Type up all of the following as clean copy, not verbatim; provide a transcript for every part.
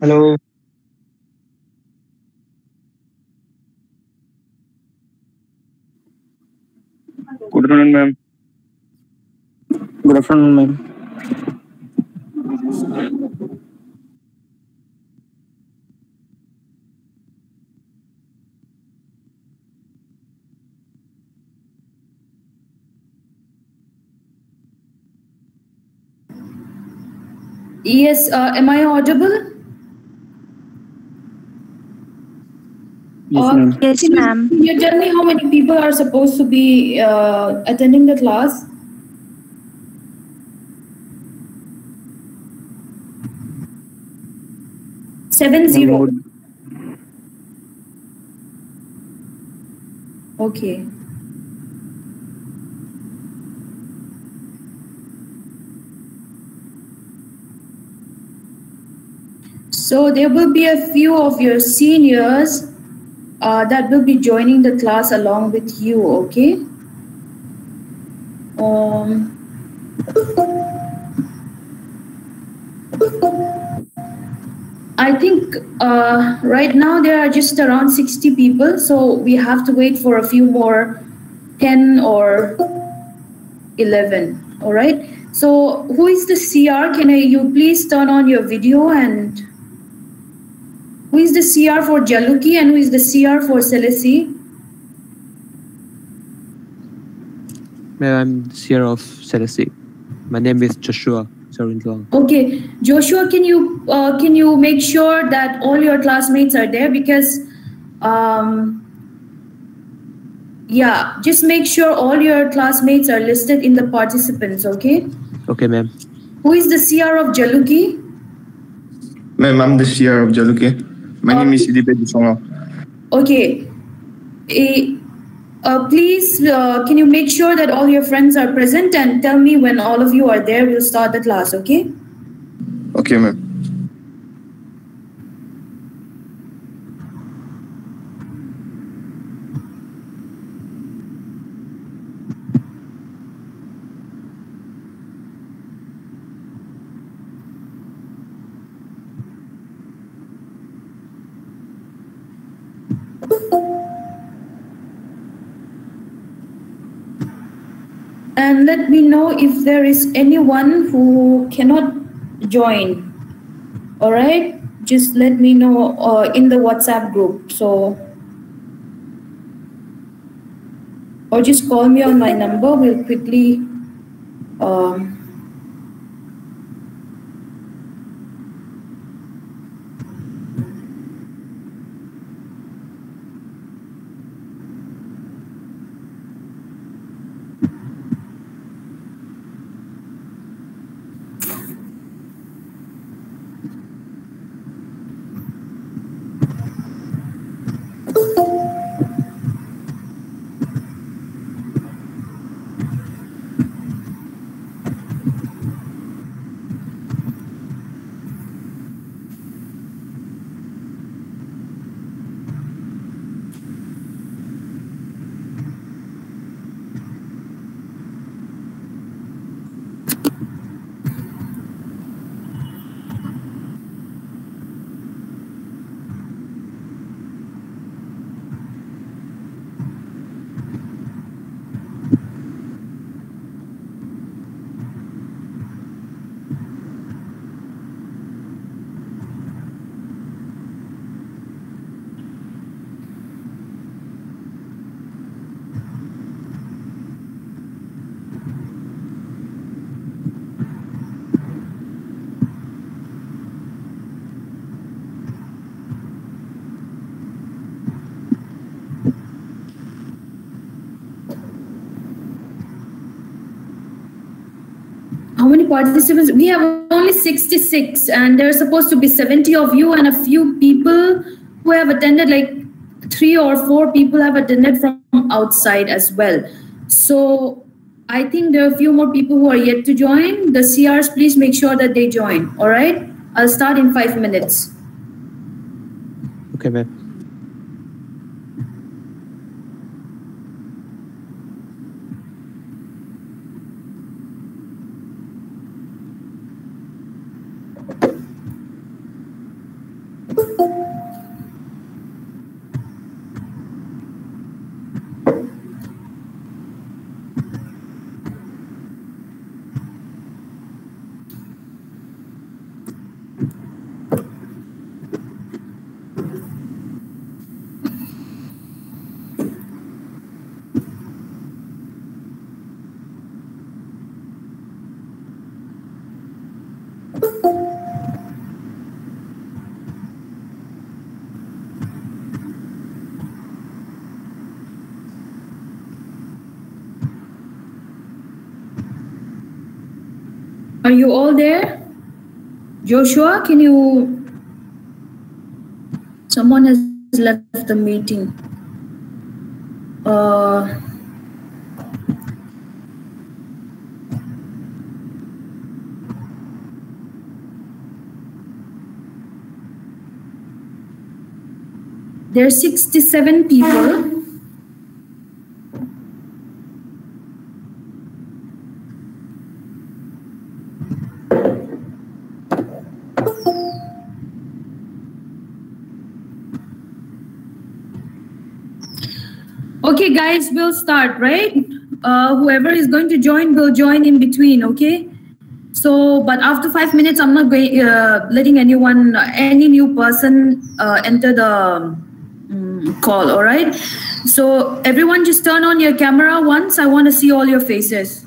Hello, Good afternoon, ma'am. Good afternoon, ma'am. Yes, am I audible? Yes, ma'am. Yes, ma'am. Can you tell me how many people are supposed to be attending the class? Seven Ma'am, zero. would Okay. So there will be a few of your seniors that will be joining the class along with you. Okay. Um, I think right now there are just around 60 people, so we have to wait for a few more, 10 or 11. All right. So who is the CR? You please turn on your video, and who is the CR for Jaluki and who is the CR for Selesi? Ma'am, I'm Sierra of Celeste. My name is Joshua Sarindlong. Okay, Joshua, can you make sure that all your classmates are there because yeah, just make sure all your classmates are listed in the participants. Okay. Okay, ma'am. Who is the CR of Jaluki? Ma'am, I'm the CR of Jaluke. My name is Idipe Disongo. Okay. Eh, please, can you make sure that all your friends are present and tell me when all of you are there? We'll start the class, okay? Okay, ma'am. And let me know if there is anyone who cannot join. All right? Just let me know in the WhatsApp group. So, or just call me on my number. We'll quickly. Um, how many participants? We have only 66, and there are supposed to be 70 of you, and a few people who have attended, like 3 or 4 people have attended from outside as well. So I think there are a few more people who are yet to join. The CRs, please make sure that they join. All right? I'll start in 5 minutes. Okay, ma'am. you all there? Joshua, can you... Someone has left the meeting. There are 67 people. Okay, guys, we'll start, right? Whoever is going to join will join in between, okay? So, but after 5 minutes, I'm not going, letting anyone, any new person enter the call, all right? So everyone just turn on your camera once. I want to see all your faces.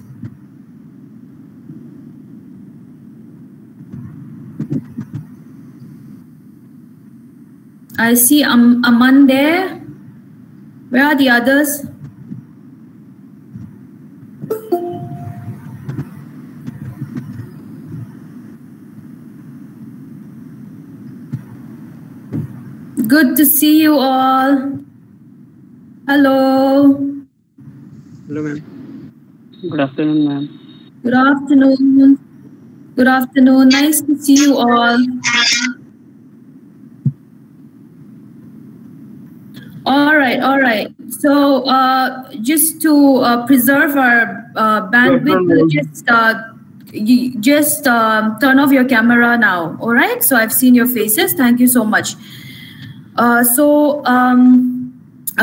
I see Aman there. Where are the others? Good to see you all. Hello. Hello, ma'am. Good afternoon, ma'am. Good afternoon. Good afternoon. Nice to see you all. All right, all right. So just to preserve our bandwidth, we'll just turn off your camera now. All right. So I've seen your faces. Thank you so much. A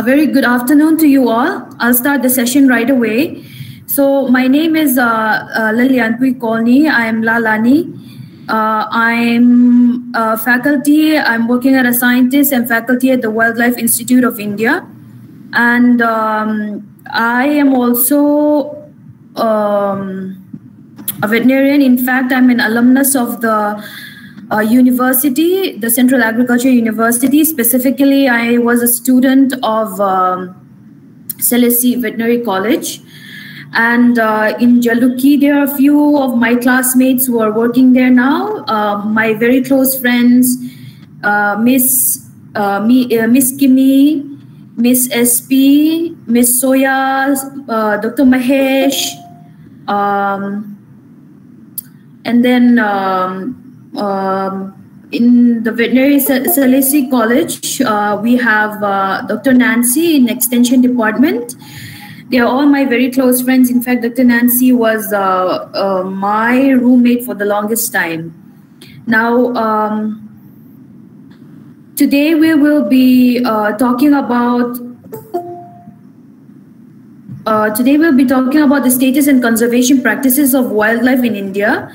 very good afternoon to you all. I'll start the session right away. So my name is Lalianpui Kolni. I'm Lalani. I'm a faculty. I'm working as a scientist and faculty at the Wildlife Institute of India. And I am also a veterinarian. In fact, I'm an alumnus of the university, the Central Agriculture University. Specifically, I was a student of Selesi Veterinary College. And in Jaluki, there are a few of my classmates who are working there now. My very close friends, Miss Kimi, Miss SP, Miss Soya, Dr. Mahesh, and then in the Veterinary Selesi College, we have Dr. Nancy in Extension Department. They are all my very close friends. In fact, Dr. Nancy was my roommate for the longest time. Now, today we will be talking about the status and conservation practices of wildlife in India.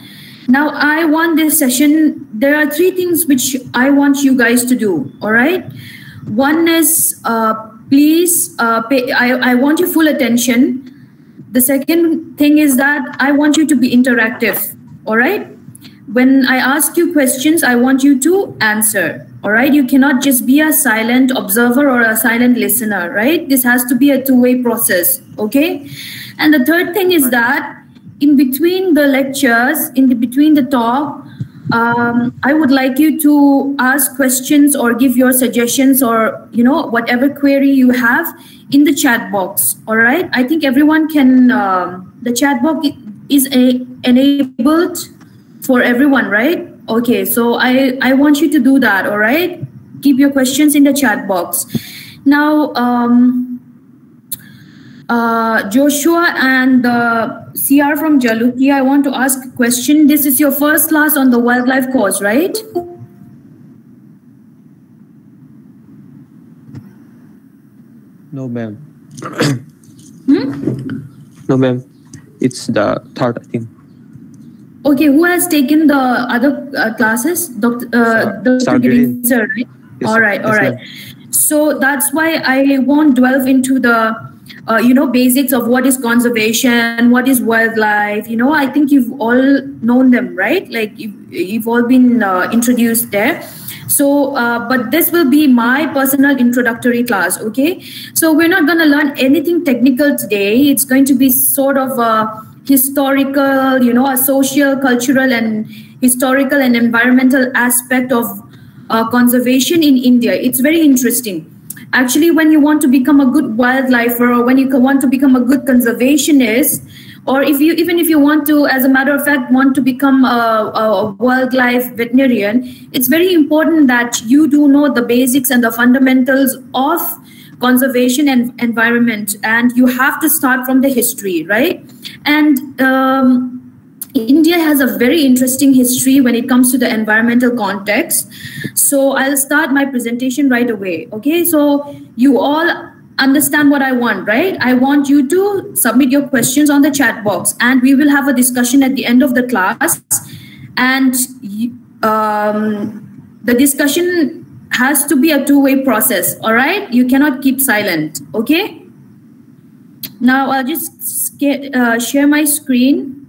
Now, I want this session, there are three things which I want you guys to do, all right? One is, please, I want your full attention. The second thing is that I want you to be interactive, all right? When I ask you questions, I want you to answer, all right? You cannot just be a silent observer or a silent listener, right? This has to be a two-way process, okay? And the third thing is that in between the lectures, between the talk, I would like you to ask questions or give your suggestions or, you know, whatever query you have in the chat box, all right? I think everyone can, the chat box is enabled for everyone, right? Okay, so I want you to do that, all right? Keep your questions in the chat box. Now, Joshua and CR from Jaluki, I want to ask a question. This is your first class on the wildlife course, right? No, ma'am. No, ma'am. It's the third, I think. Okay, who has taken the other classes? Dr. Girin, sir, right? Yes, all right, yes, all right. So that's why I won't delve into the basics of what is conservation, what is wildlife. You know, I think you've all known them, right? Like you've all been introduced there. So, but this will be my personal introductory class, okay? So we're not going to learn anything technical today. It's going to be sort of historical, a social, cultural, and historical and environmental aspect of conservation in India. It's very interesting. Actually, when you want to become a good wildlifer, or when you want to become a good conservationist, or even if you want to, as a matter of fact, want to become a wildlife veterinarian, it's very important that you do know the basics and the fundamentals of conservation and environment, and you have to start from the history, right? And India has a very interesting history when it comes to the environmental context. So I'll start my presentation right away. Okay, so you all understand what I want, right? I want you to submit your questions on the chat box, and we will have a discussion at the end of the class. And the discussion has to be a two-way process, all right? You cannot keep silent, okay? Now I'll just share my screen.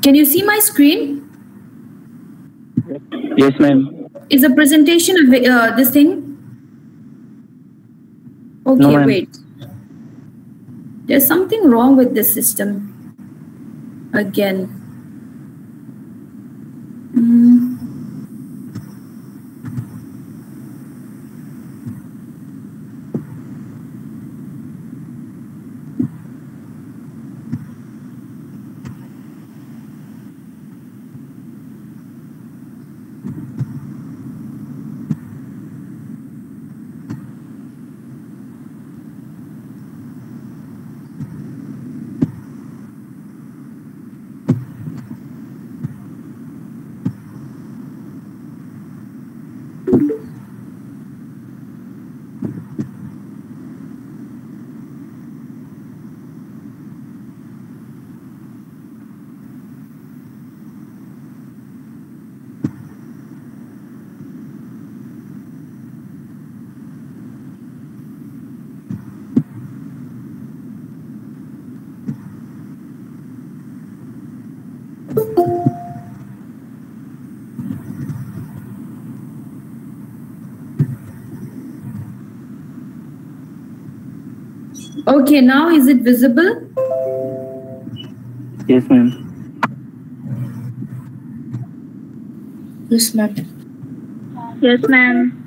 Can you see my screen? Yes, ma'am. Is the presentation of this thing? Okay, No, wait. There's something wrong with this system. Again. Okay, now is it visible? Yes, ma'am. Yes, ma'am. Yes, ma'am.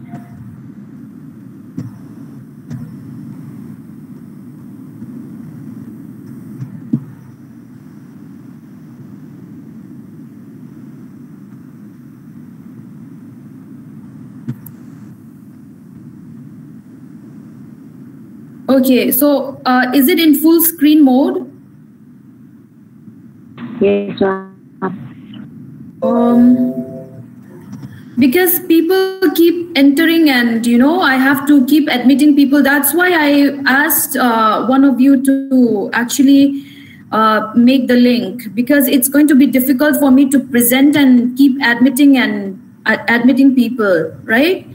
Okay, so is it in full screen mode? Yes, ma'am. Because people keep entering, and I have to keep admitting people. That's why I asked one of you to actually make the link, because it's going to be difficult for me to present and keep admitting people, right?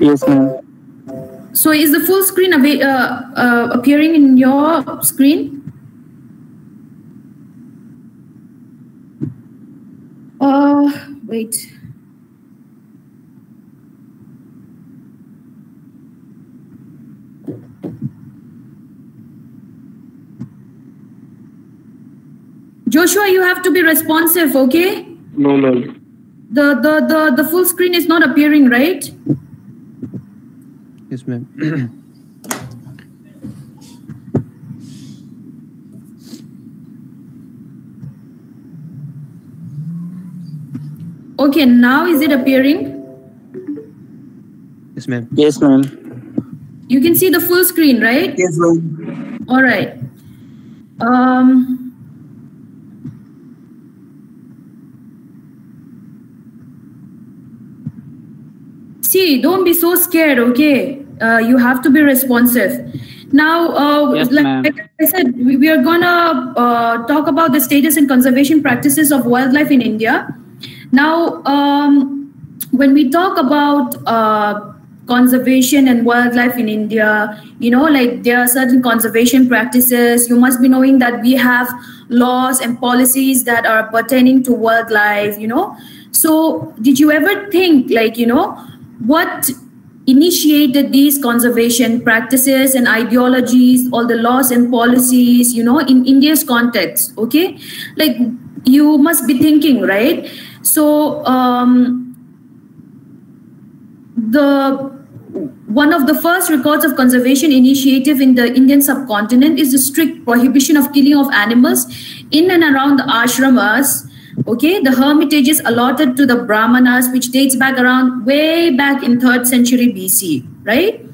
Yes, ma'am. So is the full screen appearing in your screen? Wait. Joshua, you have to be responsive, okay? No, ma'am. The full screen is not appearing, right? Yes, ma'am. Okay, now is it appearing? Yes, ma'am. Yes, ma'am. You can see the full screen, right? Yes, ma'am. All right. See, don't be so scared, okay? You have to be responsive. Now, Yes, ma'am. like I said, we are gonna talk about the status and conservation practices of wildlife in India. Now, when we talk about conservation and wildlife in India. You know, like there are certain conservation practices. You must be knowing that we have laws and policies that are pertaining to wildlife, you know. So did you ever think, like, you know, what initiated these conservation practices and ideologies, all the laws and policies, you know, in India's context? Okay, like you must be thinking, right? So one of the first records of conservation initiative in the Indian subcontinent is the strict prohibition of killing of animals in and around the ashramas. Okay, the hermitages allotted to the Brahmanas, which dates back around way back in 3rd century BC, right?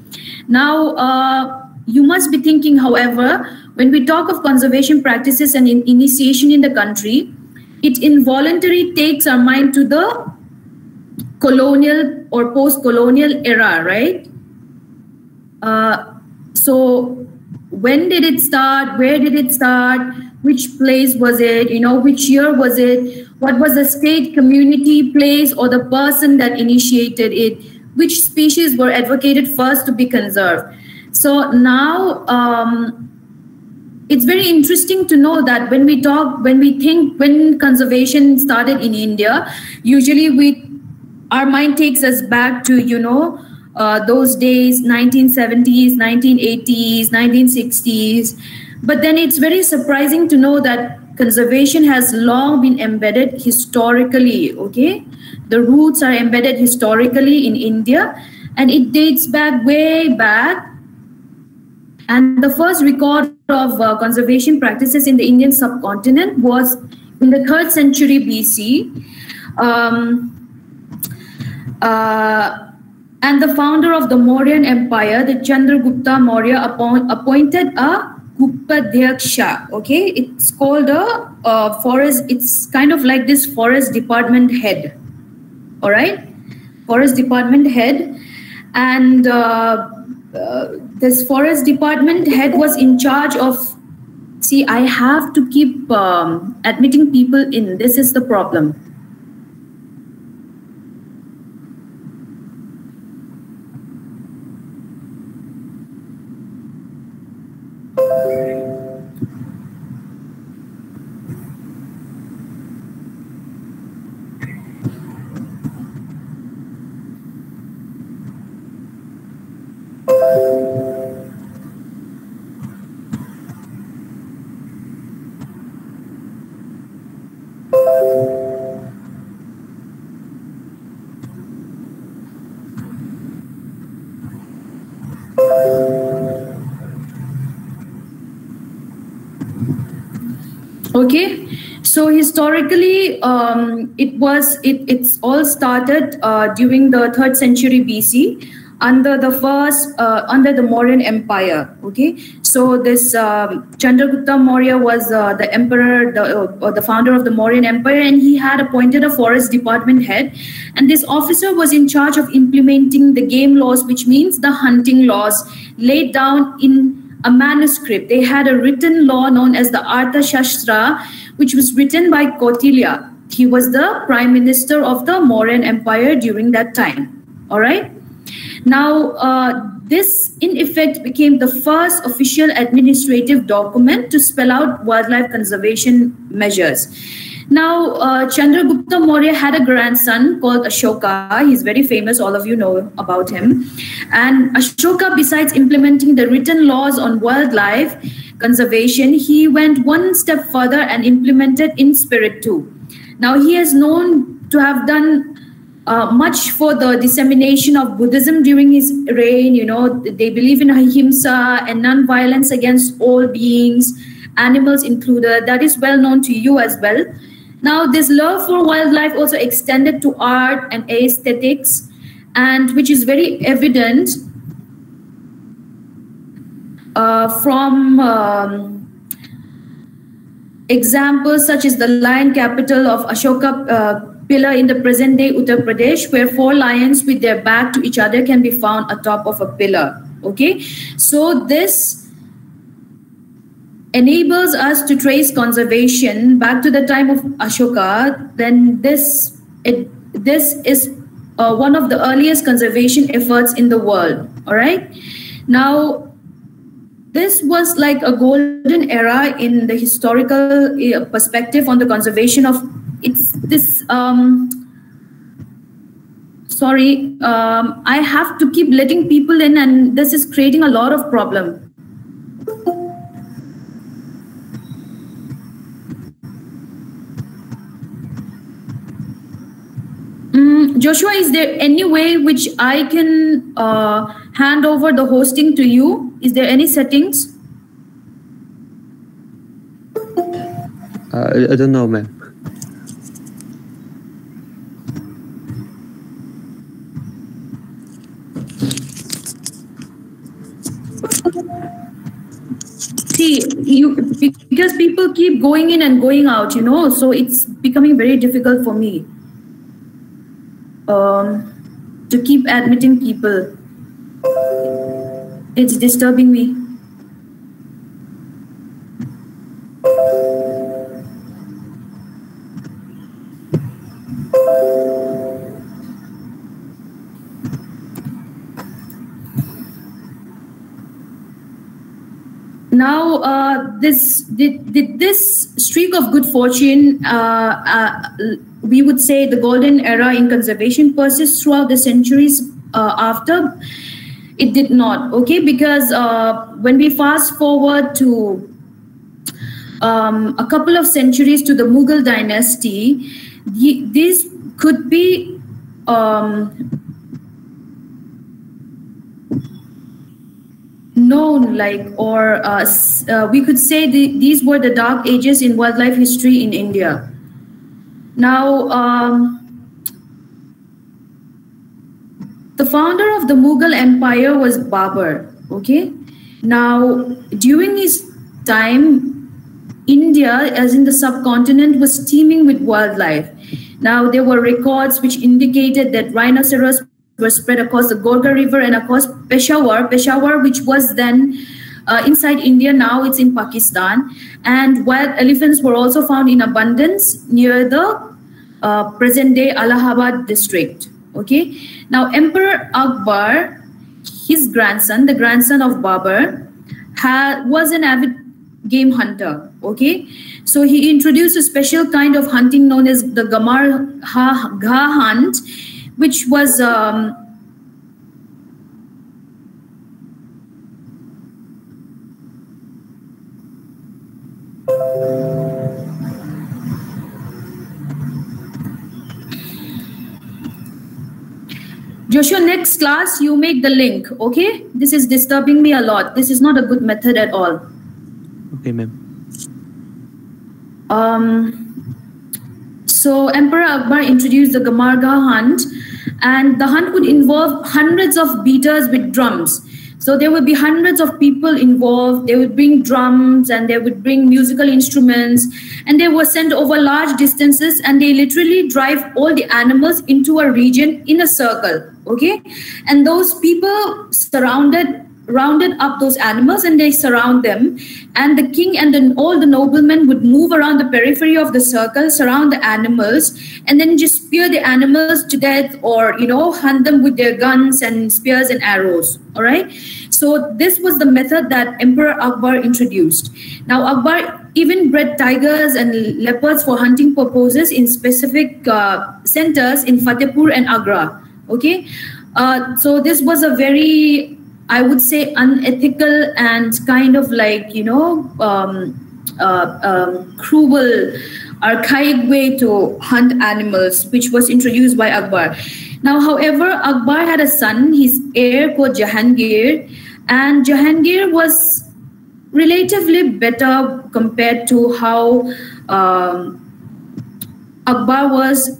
Now, you must be thinking, however, when we talk of conservation practices and initiation in the country, it involuntarily takes our mind to the colonial or post-colonial era, right? So when did it start? Where did it start? Which place was it? You know, which year was it? What was the state, community, place, or the person that initiated it? Which species were advocated first to be conserved? So now it's very interesting to know that when we think when conservation started in India, usually our mind takes us back to, you know, those days, 1970s, 1980s, 1960s. But then it's very surprising to know that conservation has long been embedded historically, okay? The roots are embedded historically in India, and it dates back way back. And the first record of conservation practices in the Indian subcontinent was in the 3rd century BC. And the founder of the Mauryan Empire, the Chandragupta Maurya, appointed a Upadhyaksha. Okay, it's called a forest. It's kind of like this forest department head. All right, forest department head, and this forest department head was in charge of. See, I have to keep admitting people in. This is the problem. Okay, so historically, it's all started during the 3rd century BC under the Mauryan Empire. Okay, so this Chandragupta Maurya was the emperor, the founder of the Mauryan Empire, and he had appointed a forest department head, and this officer was in charge of implementing the game laws, which means the hunting laws laid down in a manuscript. They had a written law known as the Artha Shastra, which was written by Kautilya. He was the prime minister of the Mauryan Empire during that time. All right. Now, this in effect became the first official administrative document to spell out wildlife conservation measures. Now, Chandragupta Maurya had a grandson called Ashoka. He's very famous. All of you know about him. And Ashoka, besides implementing the written laws on wildlife conservation, he went one step further and implemented in spirit too. Now, he is known to have done much for the dissemination of Buddhism during his reign. You know, they believe in ahimsa and non-violence against all beings, animals included. That is well known to you as well. Now, this love for wildlife also extended to art and aesthetics, and which is very evident from examples such as the lion capital of Ashoka pillar in the present-day Uttar Pradesh, where 4 lions with their back to each other can be found atop of a pillar. Okay, so this enables us to trace conservation back to the time of Ashoka. Then this is one of the earliest conservation efforts in the world. All right. Now, this was like a golden era in the historical perspective on the conservation of sorry, I have to keep letting people in, and this is creating a lot of problem. Joshua, is there any way which I can hand over the hosting to you? Is there any settings? I don't know, ma'am. See, because people keep going in and going out, you know, so it's becoming very difficult for me to keep admitting people. It's disturbing me. Now, this streak of good fortune, we would say the golden era in conservation persists throughout the centuries after. It did not, okay? Because when we fast forward to a couple of centuries to the Mughal dynasty, these could be known like, or we could say these were the dark ages in wildlife history in India. Now, the founder of the Mughal Empire was Babur, okay? Now, during his time, India, as in the subcontinent, was teeming with wildlife. Now, there were records which indicated that rhinoceros were spread across the Gorga River and across Peshawar, which was then inside India, now it's in Pakistan. And wild elephants were also found in abundance near the present-day Allahabad district. Okay. Now, Emperor Akbar, his grandson, the grandson of Babur, was an avid game hunter. Okay. So he introduced a special kind of hunting known as the Gamar Gha hunt, which was Joshua, next class, you make the link, okay? This is disturbing me a lot. This is not a good method at all. Okay, ma'am. So Emperor Akbar introduced the Gamarga hunt, and the hunt would involve hundreds of beaters with drums. So there would be hundreds of people involved. They would bring drums and they would bring musical instruments, and they were sent over large distances, and they literally drive all the animals into a region in a circle, okay? And those people rounded up those animals, and they surround them, and the king and all the noblemen would move around the periphery of the circle, surround the animals, and then just spear the animals to death, or, you know, hunt them with their guns and spears and arrows. All right. So this was the method that Emperor Akbar introduced. Now, Akbar even bred tigers and leopards for hunting purposes in specific centers in Fatehpur and Agra. Okay. So this was a very, I would say, unethical and kind of like, you know, cruel, archaic way to hunt animals, which was introduced by Akbar. Now, however, Akbar had a son, his heir called Jahangir, and Jahangir was relatively better compared to how Akbar was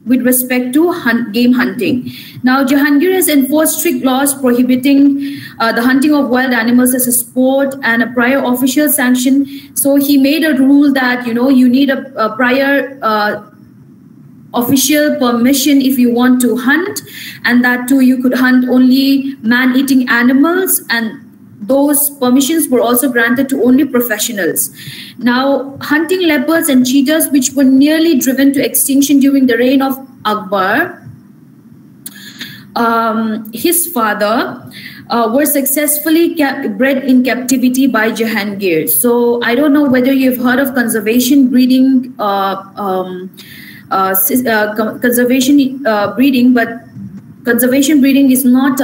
with respect to game hunting. Now, Jahangir has enforced strict laws prohibiting the hunting of wild animals as a sport and a prior official sanction. So he made a rule that, you know, you need a prior official permission if you want to hunt, and that too you could hunt only man-eating animals, and those permissions were also granted to only professionals. Now, hunting leopards and cheetahs, which were nearly driven to extinction during the reign of Akbar, his father were successfully bred in captivity by Jahangir. So I don't know whether you've heard of conservation breeding, but conservation breeding is not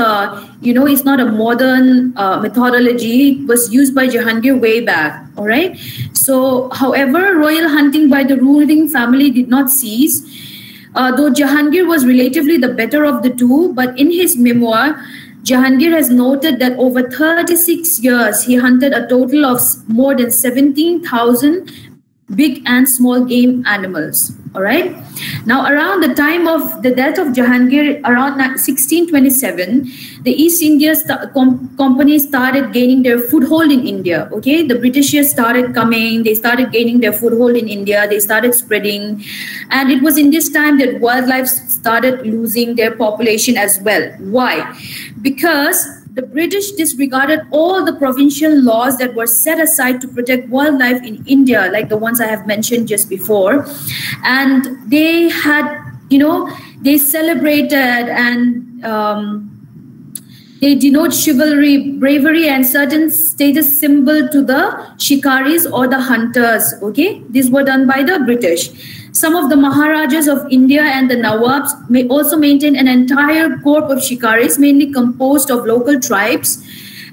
it's not a modern methodology. It was used by Jahangir way back. All right. So, however, royal hunting by the ruling family did not cease. Though Jahangir was relatively the better of the two, but in his memoir, Jahangir has noted that over 36 years, he hunted a total of more than 17,000 big and small game animals. All right. Now, around the time of the death of Jahangir, around 1627, the East India Company started gaining their foothold in India. Okay, the Britishers started coming, they started gaining their foothold in India, they started spreading. And it was in this time that wildlife started losing their population as well. Why? Because the British disregarded all the provincial laws that were set aside to protect wildlife in India, like the ones I have mentioned just before. And they had, they celebrated and they denote chivalry, bravery, and certain status symbol to the shikaris or the hunters. Okay, these were done by the British. Some of the Maharajas of India and the Nawabs may also maintain an entire corps of shikaris, mainly composed of local tribes.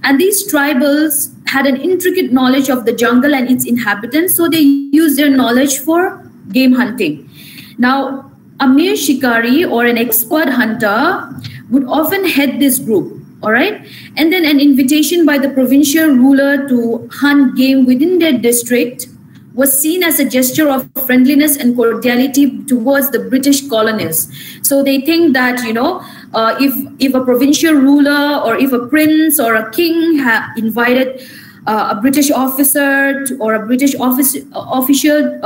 And these tribals had an intricate knowledge of the jungle and its inhabitants, so they used their knowledge for game hunting. Now, a mere shikari or an expert hunter would often head this group. All right. And then an invitation by the provincial ruler to hunt game within their district was seen as a gesture of friendliness and cordiality towards the British colonists. So they think that, if a provincial ruler or if a prince or a king had invited a British officer or a British official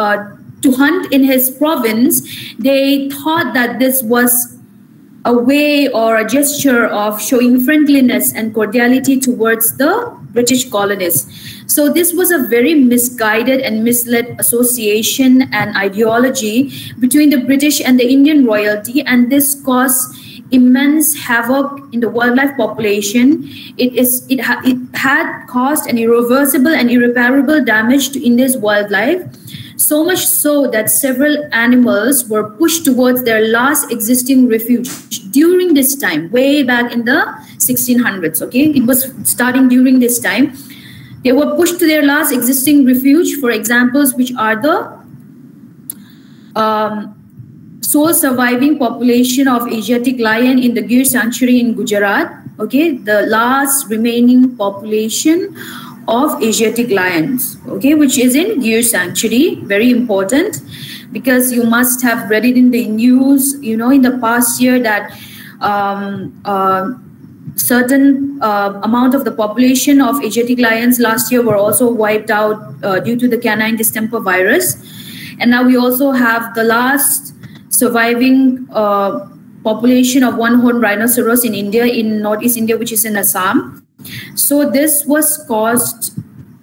to hunt in his province, they thought that this was a way or a gesture of showing friendliness and cordiality towards the British colonists. So this was a very misguided and misled association and ideology between the British and the Indian royalty, and this caused immense havoc in the wildlife population. It had caused an irreversible and irreparable damage to India's wildlife. So much so that several animals were pushed towards their last existing refuge during this time, way back in the 1600s. Okay, it was starting during this time. They were pushed to their last existing refuge. For examples, which are the sole surviving population of Asiatic lion in the Gir sanctuary in Gujarat. Okay, the last remaining population of Asiatic lions, okay, which is in Gir sanctuary. Very important, because you must have read it in the news, in the past year that certain amount of the population of Asiatic lions last year were also wiped out due to the canine distemper virus. And now we also have the last surviving population of one-horned rhinoceros in India, in Northeast India, which is in Assam. So this was caused,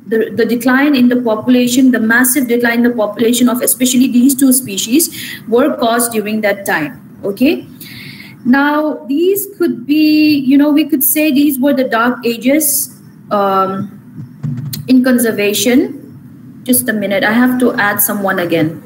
the decline in the population, the massive decline in the population of especially these two species were caused during that time. Okay. Now, these could be, we could say these were the dark ages in conservation. Just a minute, I have to add someone again.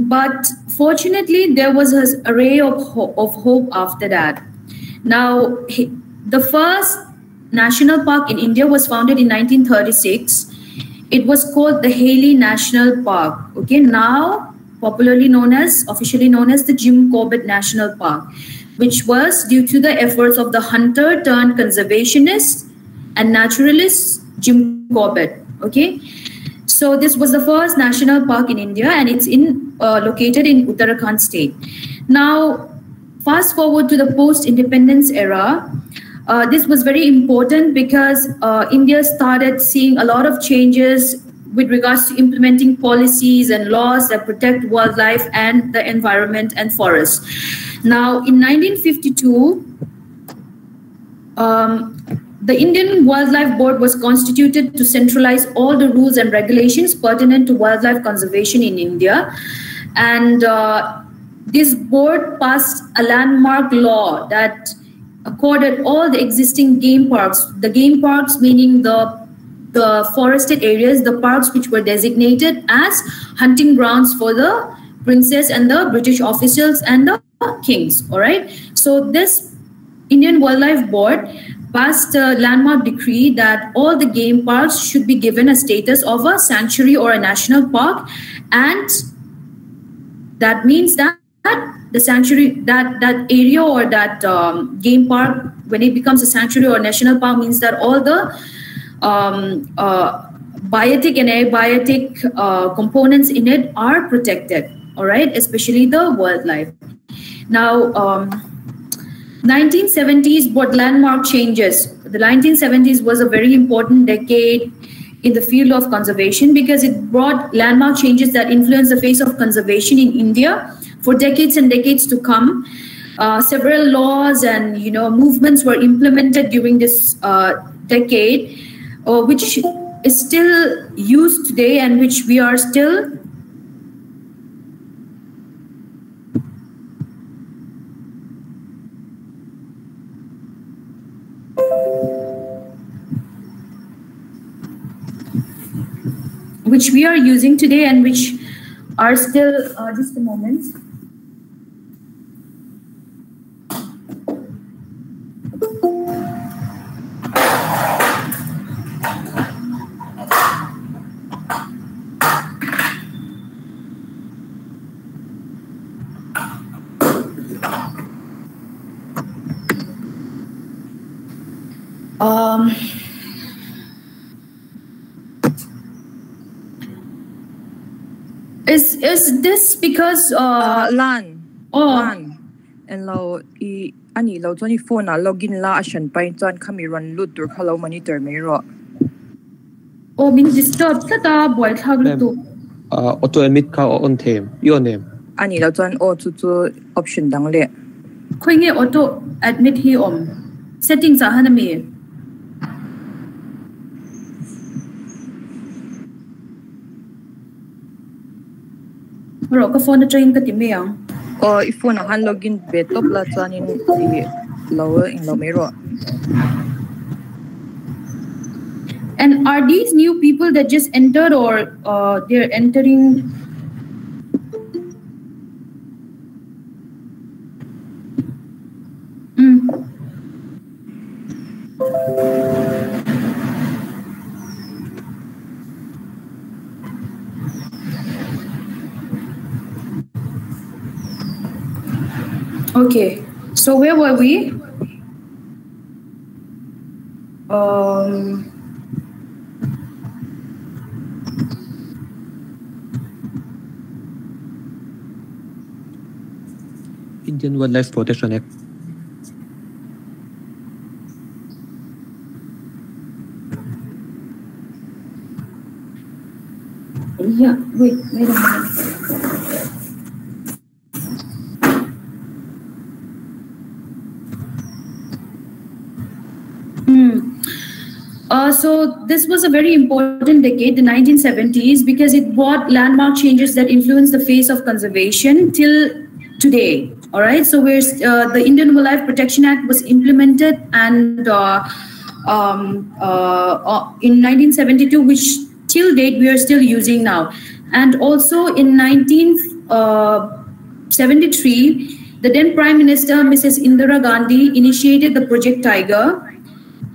But fortunately, there was a ray of hope after that. Now, the first national park in India was founded in 1936. It was called the Haley National Park. Okay, now officially known as the Jim Corbett National Park, which was due to the efforts of the hunter turned conservationist and naturalist Jim Corbett. Okay. So this was the first national park in India, and it's located in Uttarakhand state. Now, fast forward to the post-independence era. This was very important because India started seeing a lot of changes with regards to implementing policies and laws that protect wildlife and the environment and forests. Now, in 1952, the Indian Wildlife Board was constituted to centralize all the rules and regulations pertinent to wildlife conservation in India. And this board passed a landmark law that accorded all the existing game parks, the game parks meaning the forested areas, the parks which were designated as hunting grounds for the princess and the British officials and the kings. All right. So this Indian Wildlife Board passed a landmark decree that all the game parks should be given a status of a sanctuary or a national park, and that means that the sanctuary, that area or that game park, when it becomes a sanctuary or national park, means that all the biotic and abiotic components in it are protected. All right, especially the wildlife. Now, 1970s brought landmark changes. The 1970s was a very important decade in the field of conservation because it brought landmark changes that influenced the face of conservation in India for decades and decades to come. Several laws and movements were implemented during this decade, which is still used today and which we are still using today and which are still, just a moment. Is this because Lan and lo ani lo Johnny phone login la ashan pa John kami run lut dur khalo monitor me ro min disturb ta boy thag lu auto emit ka on theme your name ani lo John chu option dang le khoi nge auto admit hi settings a hana me ro ka phone train ka ti me if phone han login be top la John in lower in lo me ro. And are these new people that just entered or they're entering? Okay, so where were we? Indian Wildlife Protection Act. Yeah, wait a minute. So this was a very important decade, the 1970s, because it brought landmark changes that influenced the face of conservation till today. All right, so the Indian Wildlife Protection Act was implemented and in 1972, which till date we are still using now. And also in 1973, the then Prime Minister, Mrs. Indira Gandhi, initiated the Project Tiger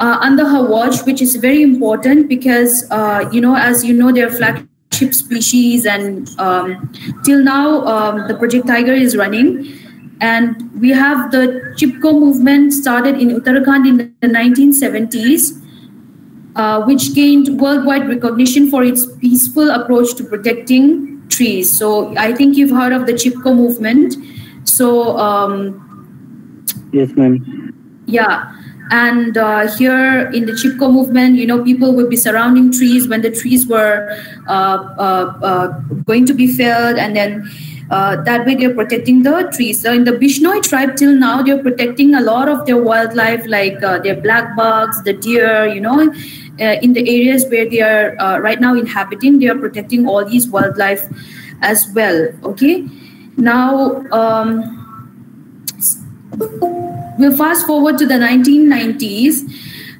under her watch, which is very important because, as you know, they're flagship species, and till now the Project Tiger is running. And we have the Chipko movement started in Uttarakhand in the 1970s, which gained worldwide recognition for its peaceful approach to protecting trees. So I think you've heard of the Chipko movement. So yes, ma'am. Yeah. And here in the Chipko movement, people would be surrounding trees when the trees were going to be felled, and then That way they're protecting the trees. So in the Bishnoi tribe till now, they're protecting a lot of their wildlife, like their black bugs, the deer, in the areas where they are right now inhabiting, they are protecting all these wildlife as well. Okay. Now, we'll fast forward to the 1990s.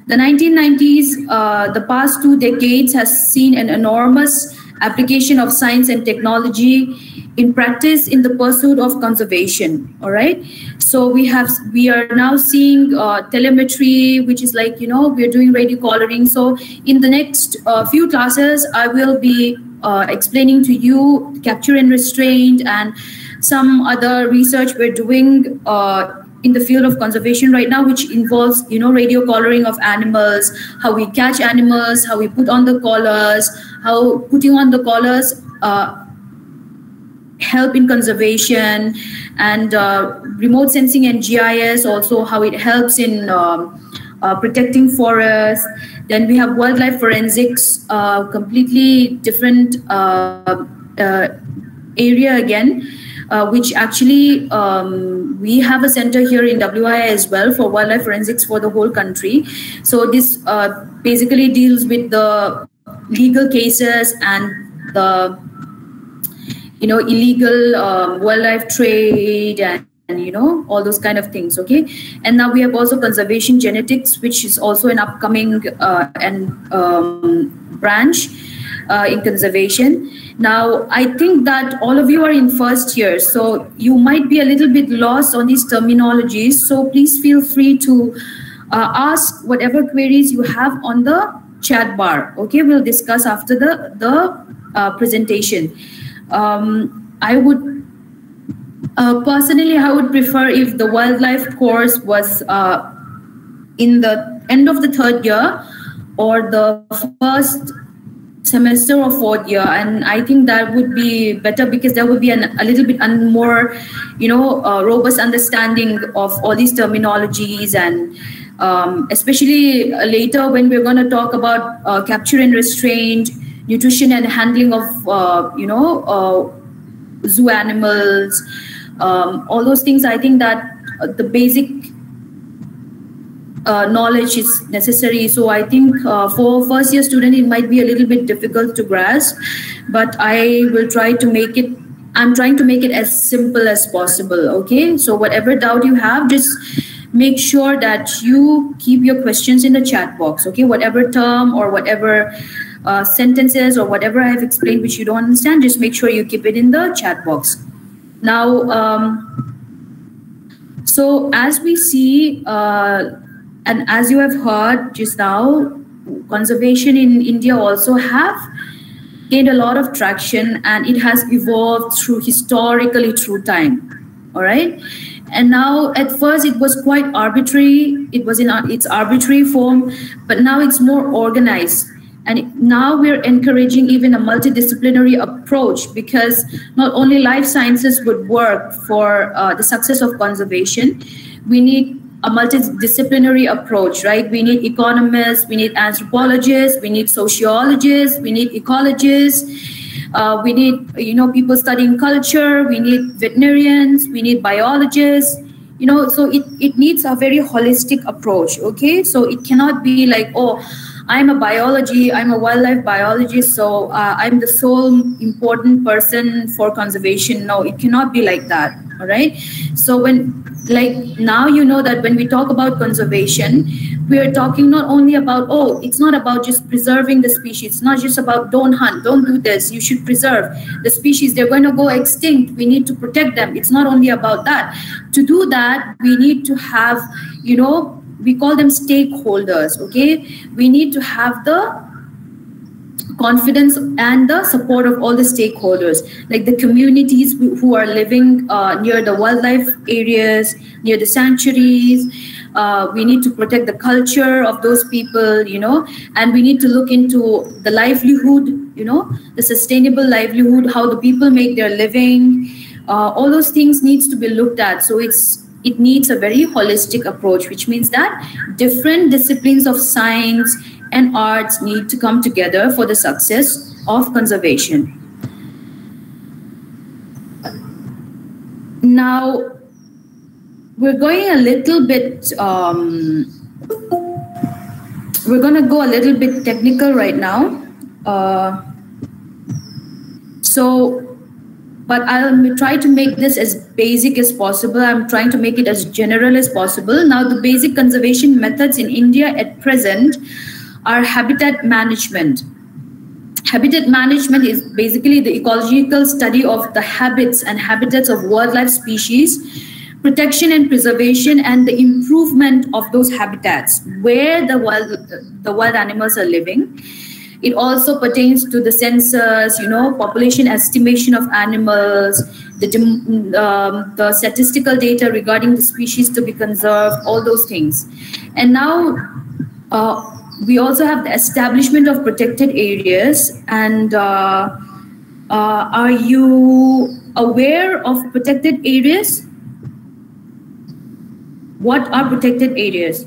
The 1990s, the past 2 decades has seen an enormous application of science and technology in practice in the pursuit of conservation. All right. So we are now seeing telemetry, which is like, we're doing radio collaring. So in the next few classes, I will be explaining to you capture and restraint and some other research we're doing in the field of conservation right now, which involves, radio collaring of animals, how we catch animals, how we put on the collars, how putting on the collars help in conservation, and remote sensing and GIS also, how it helps in protecting forests. Then we have wildlife forensics, completely different area again, which actually we have a center here in WI as well for wildlife forensics for the whole country. So this basically deals with the legal cases and the illegal wildlife trade and all those kind of things. Okay. And now we have also conservation genetics, which is also an upcoming branch in conservation. Now, I think that all of you are in first year, so you might be a little bit lost on these terminologies. So please feel free to ask whatever queries you have on the chat bar. Okay, we'll discuss after the presentation. I would personally, I would prefer if the wildlife course was in the end of the 3rd year or the first semester or 4th year, and I think that would be better because there would be a little bit more, robust understanding of all these terminologies, and especially later when we're going to talk about capture and restraint, nutrition and handling of zoo animals, all those things. I think that the basic knowledge is necessary. So I think for first year student, it might be a little bit difficult to grasp, but I will try to make it, I'm trying to make it as simple as possible. Okay. So whatever doubt you have, just make sure that you keep your questions in the chat box. Okay. Whatever term or whatever sentences or whatever I have explained, which you don't understand, just make sure you keep it in the chat box. Now, so as we see, and as you have heard just now, conservation in India also have gained a lot of traction, and it has evolved historically through time. All right. And now at first it was quite arbitrary. It was in its arbitrary form, but now it's more organized. And now we're encouraging even a multidisciplinary approach, because not only life sciences would work for the success of conservation. We need a multidisciplinary approach, right? We need economists, we need anthropologists, we need sociologists, we need ecologists, we need, people studying culture, we need veterinarians, we need biologists, so it needs a very holistic approach, okay? So it cannot be like, oh, I'm a wildlife biologist, so I'm the sole important person for conservation. No, it cannot be like that, all right? So now you know that when we talk about conservation, we are talking not only about, it's not about just preserving the species. It's not just about don't hunt, don't do this. You should preserve the species. They're going to go extinct. We need to protect them. It's not only about that. To do that, we need to have, we call them stakeholders, okay? We need to have the confidence and the support of all the stakeholders, like the communities who are living near the wildlife areas, near the sanctuaries. We need to protect the culture of those people, and we need to look into the livelihood, the sustainable livelihood, how the people make their living. All those things needs to be looked at. So it needs a very holistic approach, which means that different disciplines of science and arts need to come together for the success of conservation. Now, we're going a little bit, we're going to go a little bit technical right now. But I'll try to make this as basic as possible. I'm trying to make it as general as possible. Now, the basic conservation methods in India at present are habitat management. Habitat management is basically the ecological study of the habits and habitats of wildlife species, protection and preservation, and the improvement of those habitats where the wild animals are living. It also pertains to the census, population estimation of animals, the statistical data regarding the species to be conserved, all those things. And now we also have the establishment of protected areas. And are you aware of protected areas? What are protected areas?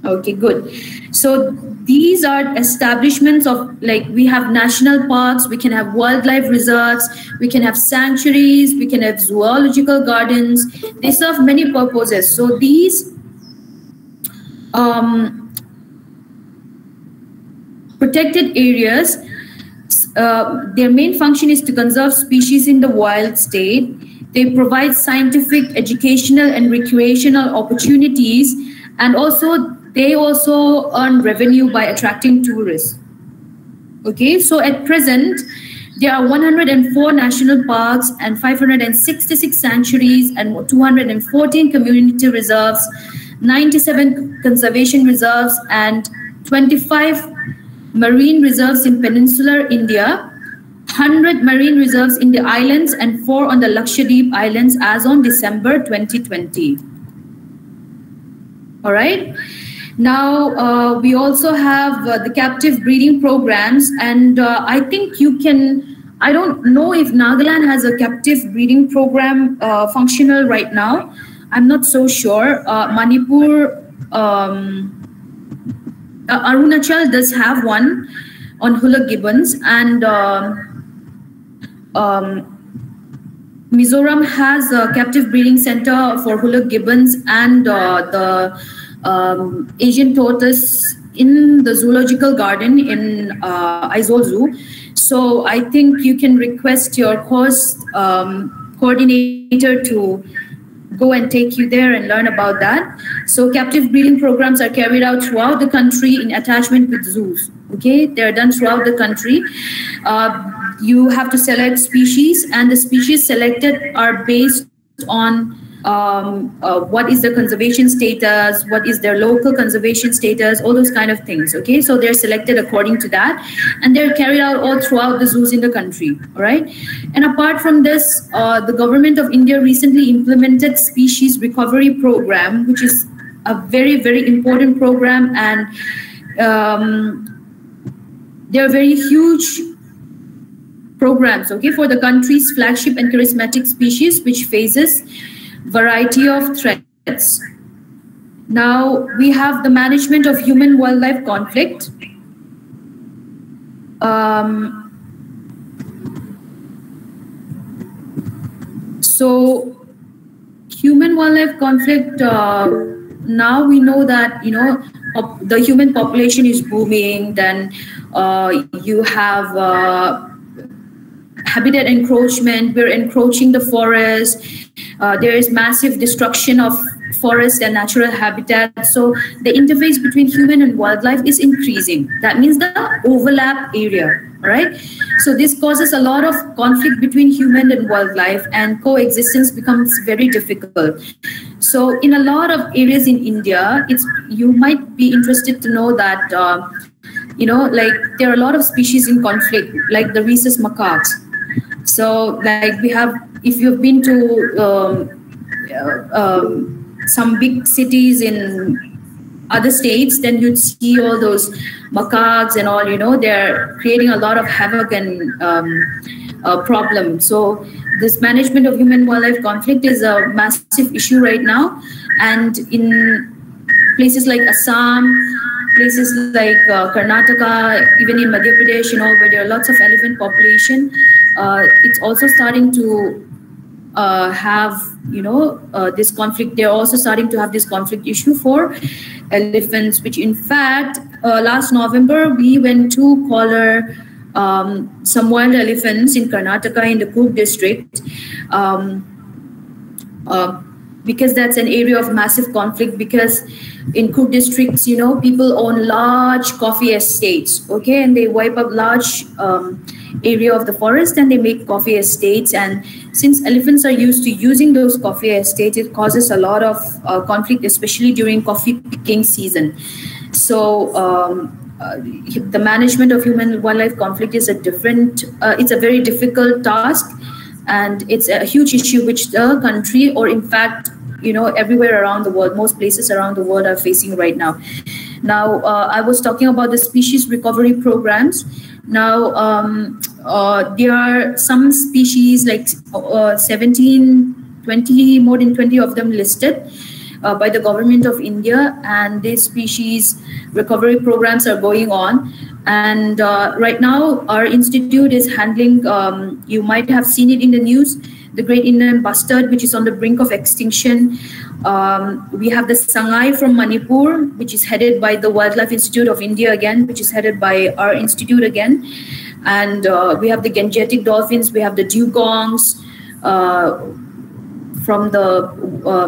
Okay, good. So these are establishments of, like, we have national parks, we can have wildlife reserves, we can have sanctuaries, we can have zoological gardens. They serve many purposes. So these protected areas, their main function is to conserve species in the wild state. They provide scientific, educational, and recreational opportunities, and they also earn revenue by attracting tourists. Okay, so at present, there are 104 national parks and 566 sanctuaries and 214 community reserves, 97 conservation reserves, and 25 marine reserves in peninsular India, 100 marine reserves in the islands, and 4 on the Lakshadweep Islands as on December 2020. All right. Now, we also have the captive breeding programs, and I think you can, I don't know if Nagaland has a captive breeding program functional right now. I'm not so sure. Manipur, Arunachal does have one on Hula gibbons, and Mizoram has a captive breeding center for Hula gibbons and the Asian tortoise in the zoological garden in Aizawl Zoo. So I think you can request your course coordinator to go and take you there and learn about that. So captive breeding programs are carried out throughout the country in attachment with zoos. Okay, they're done throughout the country. You have to select species, and the species selected are based on what is the conservation status, what is their local conservation status, all those kind of things. Okay, so they're selected according to that, and they're carried out all throughout the zoos in the country. All right, and apart from this, the government of India recently implemented species recovery program, which is a very, very important program, and they're very huge programs, okay, for the country's flagship and charismatic species, which faces variety of threats. Now, we have the management of human-wildlife conflict. So, human-wildlife conflict, now we know that, the human population is booming, then you have habitat encroachment, we're encroaching the forest, there is massive destruction of forest and natural habitat. So the interface between human and wildlife is increasing. That means the overlap area, right? So this causes a lot of conflict between human and wildlife, and coexistence becomes very difficult. So in a lot of areas in India, you might be interested to know that, like there are a lot of species in conflict, like the rhesus macaques. So like we have, if you've been to some big cities in other states, then you'd see all those macaques and all, they're creating a lot of havoc and problem. So this management of human-wildlife conflict is a massive issue right now. And in places like Assam, places like Karnataka, even in Madhya Pradesh, where there are lots of elephant population, it's also starting to have, this conflict. They're also starting to have this conflict issue for elephants, which in fact, last November, we went to collar some wild elephants in Karnataka in the Coorg district, because that's an area of massive conflict, because in Coorg districts, people own large coffee estates, okay, and they wipe up large area of the forest and they make coffee estates. And since elephants are used to using those coffee estates, it causes a lot of conflict, especially during coffee picking season. So the management of human-wildlife conflict is it's a very difficult task, and it's a huge issue which the country, or in fact, everywhere around the world, most places around the world are facing right now. Now, I was talking about the species recovery programs. Now, there are some species like 17, 20, more than 20 of them listed by the government of India, and these species recovery programs are going on. And right now, our institute is handling, you might have seen it in the news, the Great Indian Bustard, which is on the brink of extinction. We have the Sangai from Manipur, which is headed by the Wildlife Institute of India again, which is headed by our institute again. And we have the Gangetic dolphins, we have the dugongs from the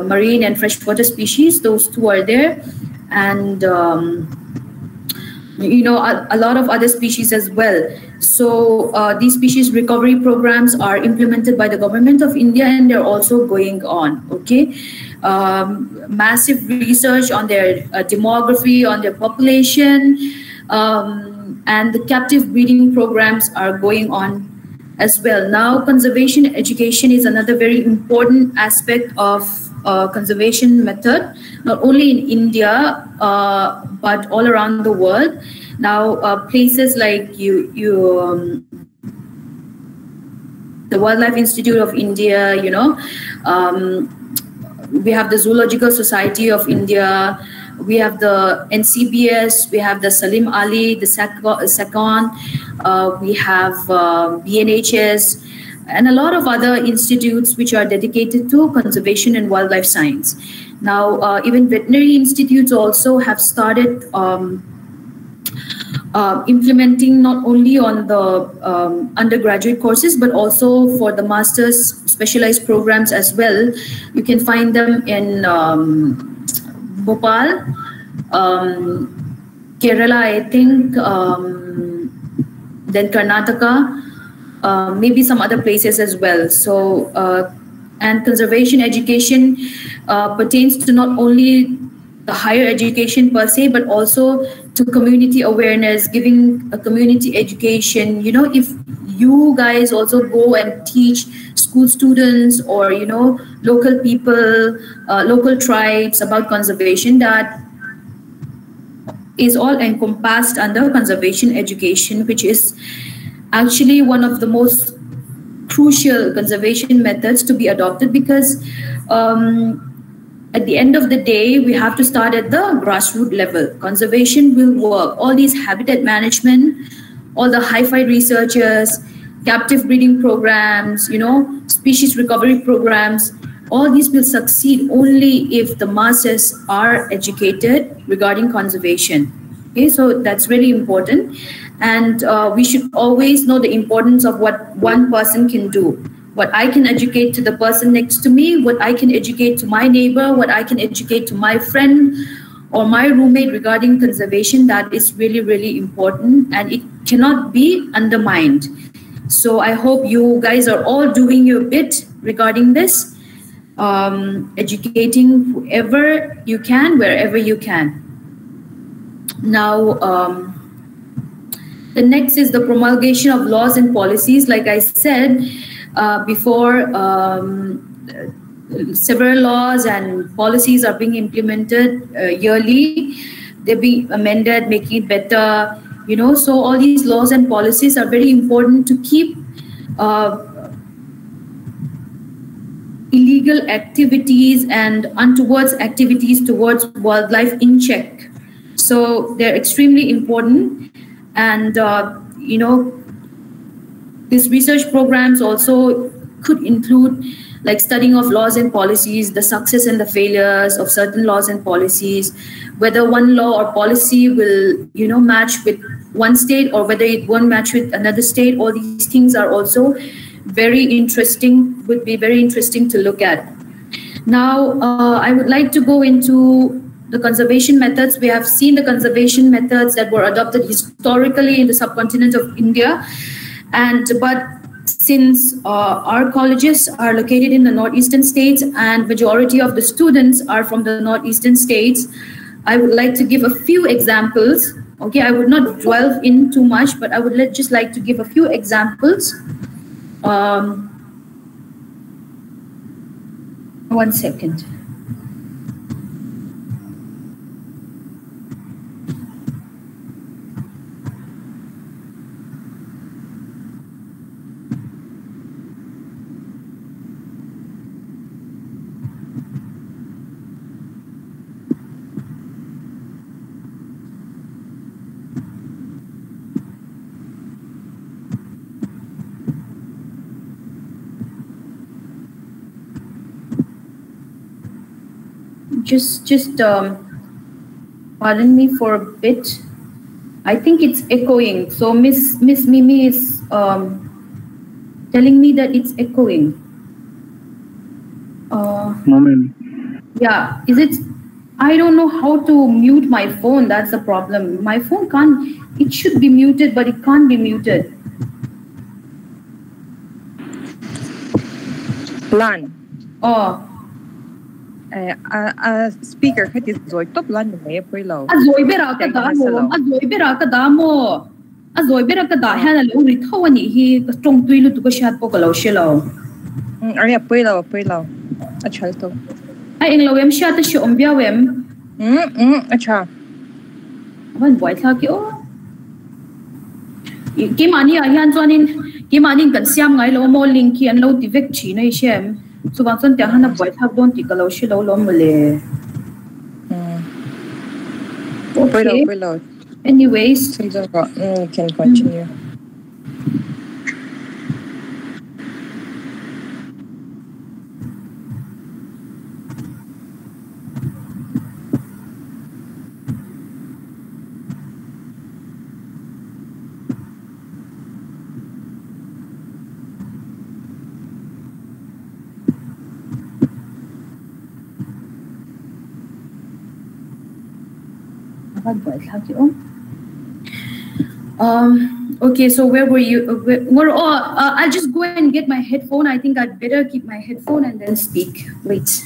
marine and freshwater species. Those two are there. And a lot of other species as well. So these species recovery programs are implemented by the government of India, and they're also going on, okay? Massive research on their demography, on their population, and the captive breeding programs are going on as well. Now, conservation education is another very important aspect of conservation method, not only in India, but all around the world. Now, places like the Wildlife Institute of India, we have the Zoological Society of India, we have the NCBS, we have the Salim Ali, the SACON, we have BNHS, and a lot of other institutes which are dedicated to conservation and wildlife science. Now, even veterinary institutes also have started implementing not only on the undergraduate courses, but also for the master's specialized programs as well. You can find them in Bhopal, Kerala, I think, then Karnataka, maybe some other places as well. So, and conservation education pertains to not only the higher education per se, but also to community awareness, giving a community education. If you guys also go and teach school students or, local people, local tribes about conservation, that is all encompassed under conservation education, which is actually one of the most crucial conservation methods to be adopted, because at the end of the day, we have to start at the grassroots level. Conservation will work. All these habitat management, all the hi-fi researchers, captive breeding programs, species recovery programs, all these will succeed only if the masses are educated regarding conservation. Okay, so that's really important. And we should always know the importance of what one person can do. What I can educate to the person next to me, what I can educate to my neighbor, what I can educate to my friend or my roommate regarding conservation, that is really, really important, and it cannot be undermined. So I hope you guys are all doing your bit regarding this, educating whoever you can, wherever you can. Now, the next is the promulgation of laws and policies. Like I said, before, several laws and policies are being implemented yearly. They're being amended, making it better, so all these laws and policies are very important to keep illegal activities and untoward activities towards wildlife in check. So they're extremely important, and These research programs also could include like studying of laws and policies, the success and the failures of certain laws and policies, whether one law or policy will, match with one state or whether it won't match with another state. All these things are also very interesting, would be very interesting to look at. Now, I would like to go into the conservation methods. We have seen the conservation methods that were adopted historically in the subcontinent of India, but since our colleges are located in the northeastern states and majority of the students are from the northeastern states, I would like to give a few examples. Okay, I would not delve in too much, but I would just like to give a few examples. One second. Just pardon me for a bit. I think it's echoing. So Miss Mimi is telling me that it's echoing. No, ma'am. Yeah, is it? I don't know how to mute my phone. That's the problem. My phone can't. It should be muted, but it can't be muted. Plan. Oh. Speaker khat is zoi top lan mai poi lo. Azoi bera ka da mo. Azoi bera ka da mo. Azoi bera ka da ha na lo ri thawani hi ka tong tui lu tu ka shat po ka lo shelo. Aria poi lo. Achal to. Ai eng lo em shat ta shi om bia wem. Acha. Wan boy tha ki o. Ki mani a hian chuanin kan siam ngai lo mo link ki an lo ti vek chi nei shem. So bangson tiang hana boy thak don ti kalo shi lo lom le. Okay. Anyways, you can continue. Okay, so where were you? I'll just go and get my headphone. I think I'd better keep my headphone and then speak. Wait.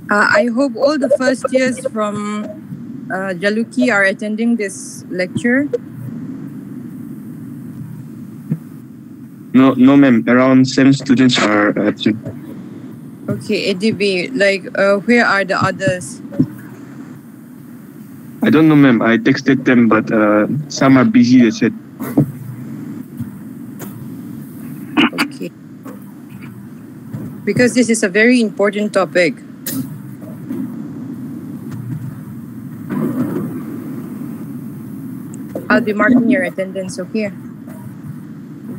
I hope all the first years from Jaluki are attending this lecture. No, ma'am. Around 7 students are absent. Okay, ADB, where are the others? I don't know, ma'am. I texted them, but some are busy, they said. Okay. Because this is a very important topic. I'll be marking your attendance, okay?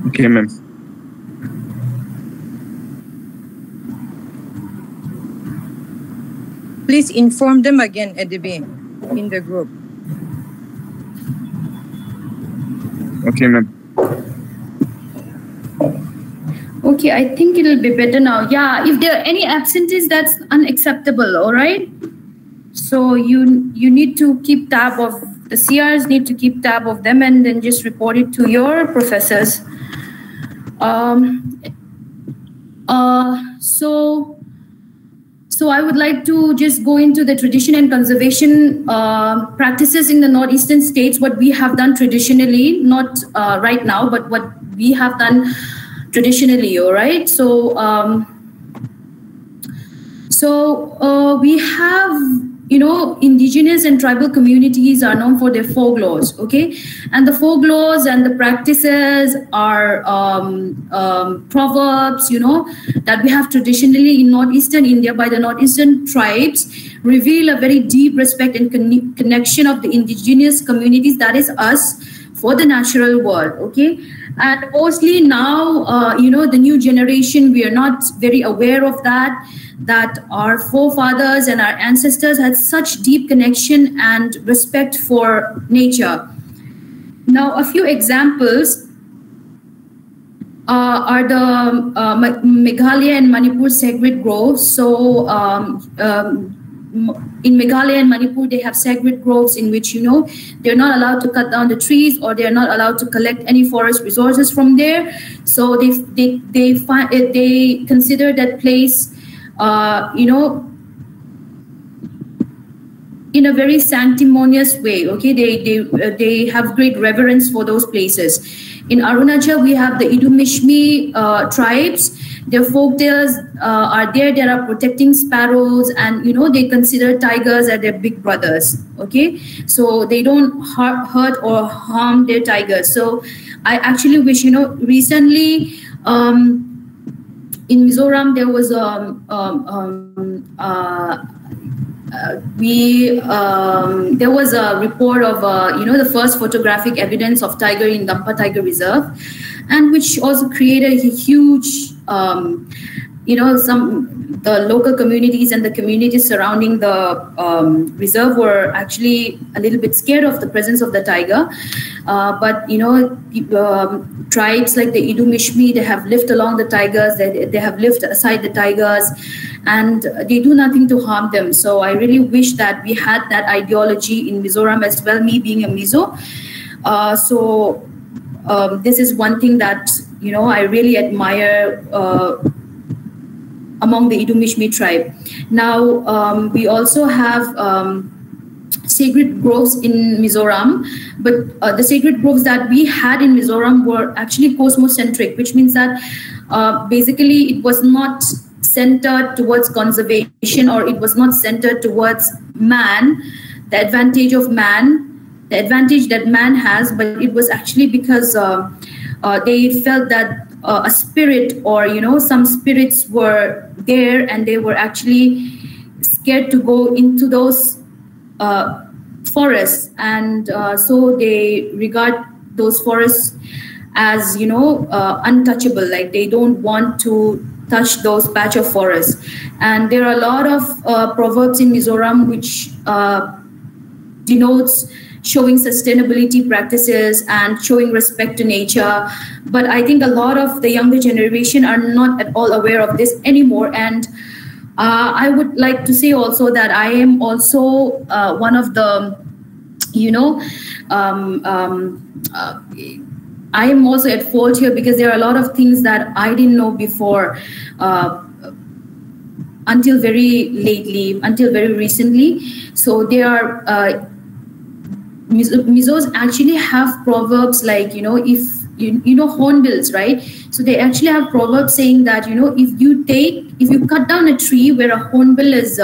Okay, ma'am. Please inform them again, EDB, in the group. Okay, ma'am. Okay, I think it'll be better now. Yeah, if there are any absentees, that's unacceptable, all right? So you need to keep tab of, the CRs need to keep tab of them and then just report it to your professors. So I would like to just go into the tradition and conservation practices in the northeastern states, what we have done traditionally, not right now, but what we have done traditionally, all right? So we have, indigenous and tribal communities are known for their folklores, okay? And the folklores and the practices are proverbs, that we have traditionally in northeastern India by the northeastern tribes, reveal a very deep respect and connection of the indigenous communities, that is us, for the natural world, okay? And mostly now, the new generation, we are not very aware of that our forefathers and our ancestors had such deep connection and respect for nature. Now, a few examples are the Meghalaya and Manipur sacred groves. So in Meghalaya and Manipur, they have sacred groves in which, they're not allowed to cut down the trees, or they're not allowed to collect any forest resources from there. So they consider that place, in a very sanctimonious way, okay? They have great reverence for those places. In Arunachal, we have the Idumishmi tribes. Their folk tales are there. They are protecting sparrows, and they consider tigers as their big brothers, okay? So they don't hurt or harm their tigers. So I actually wish, recently in Mizoram there was there was a report of the first photographic evidence of tiger in Dampa Tiger Reserve, and which also created a huge the local communities and the communities surrounding the reserve were actually a little bit scared of the presence of the tiger. But tribes like the Idumishmi, they have lived along the tigers, they have lived aside the tigers, and they do nothing to harm them. So I really wish that we had that ideology in Mizoram as well, me being a Mizo. This is one thing that I really admire among the Idumishmi tribe. Now we also have sacred groves in Mizoram, but the sacred groves that we had in Mizoram were actually cosmocentric, which means that basically it was not centered towards conservation, or it was not centered towards man, the advantage of man, the advantage that man has, but it was actually because they felt that a spirit, or some spirits were there, and they were actually scared to go into those forests, and so they regard those forests as untouchable, like they don't want to touch those patch of forests. And there are a lot of proverbs in Mizoram which denotes showing sustainability practices and showing respect to nature. But I think a lot of the younger generation are not at all aware of this anymore. And I would like to say also that I am also one of the, I am also at fault here, because there are a lot of things that I didn't know before until very lately, until very recently. So there are Mizos actually have proverbs like, if hornbills, right? So they actually have proverbs saying that, if you cut down a tree where a hornbill is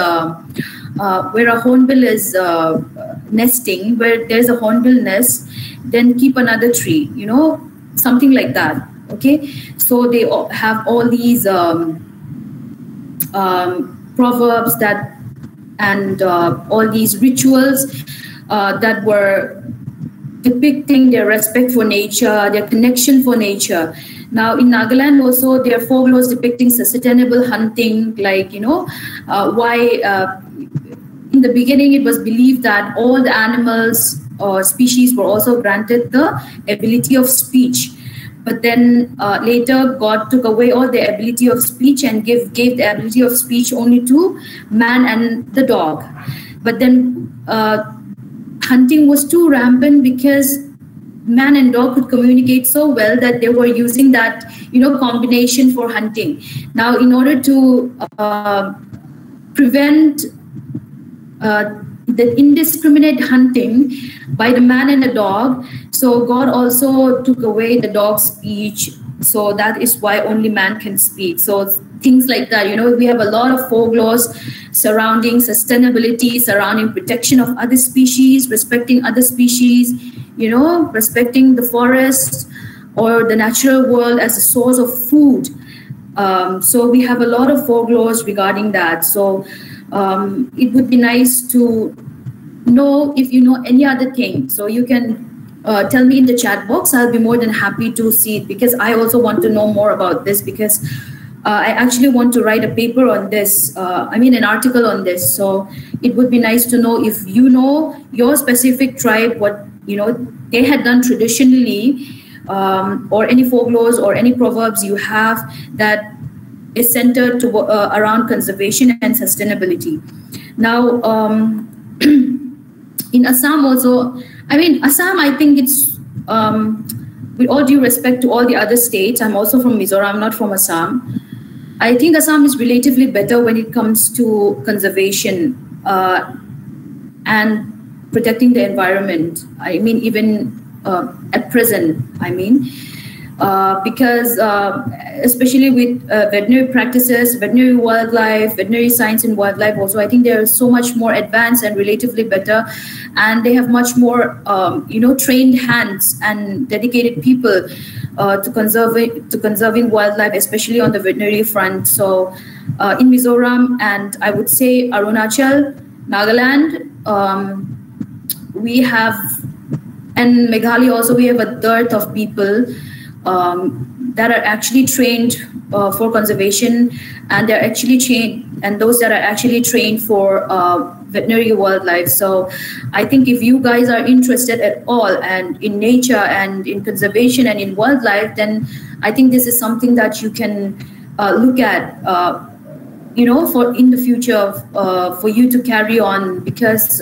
nesting, where there's a hornbill nest, then keep another tree, something like that. Okay, so they have all these proverbs that, and all these rituals that were depicting their respect for nature, their connection for nature. Now in Nagaland also, there are folklores depicting sustainable hunting, like, why in the beginning it was believed that all the animals or species were also granted the ability of speech. But then later God took away all the ability of speech and gave the ability of speech only to man and the dog. But then hunting was too rampant because man and dog could communicate so well that they were using that, combination for hunting. Now, in order to prevent the indiscriminate hunting by the man and the dog, so God also took away the dog's speech, So that is why only man can speak. So things like that, we have a lot of folklores surrounding sustainability, surrounding protection of other species, respecting other species, respecting the forest or the natural world as a source of food. So we have a lot of folklores regarding that. So it would be nice to know if you know any other thing. So you can tell me in the chat box. I'll be more than happy to see it, because I also want to know more about this, because I actually want to write a paper on this, an article on this. So it would be nice to know if you know your specific tribe, what they had done traditionally, or any folklores or any proverbs you have that is centered to around conservation and sustainability. Now, in Assam also, Assam, I think it's, with all due respect to all the other states, I'm also from Mizoram, not from Assam. I think Assam is relatively better when it comes to conservation and protecting the environment. Even at present, because especially with veterinary practices, veterinary wildlife, veterinary science and wildlife also, I think they are so much more advanced and relatively better, and they have much more trained hands and dedicated people to conserving wildlife, especially on the veterinary front. So in Mizoram, and I would say Arunachal, Nagaland, we have, and Meghalaya also, we have a dearth of people that are actually trained for conservation, and they're actually trained, and those that are actually trained for veterinary wildlife. So I think if you guys are interested at all and in nature and in conservation and in wildlife, then I think this is something that you can look at, for in the future, for you to carry on, because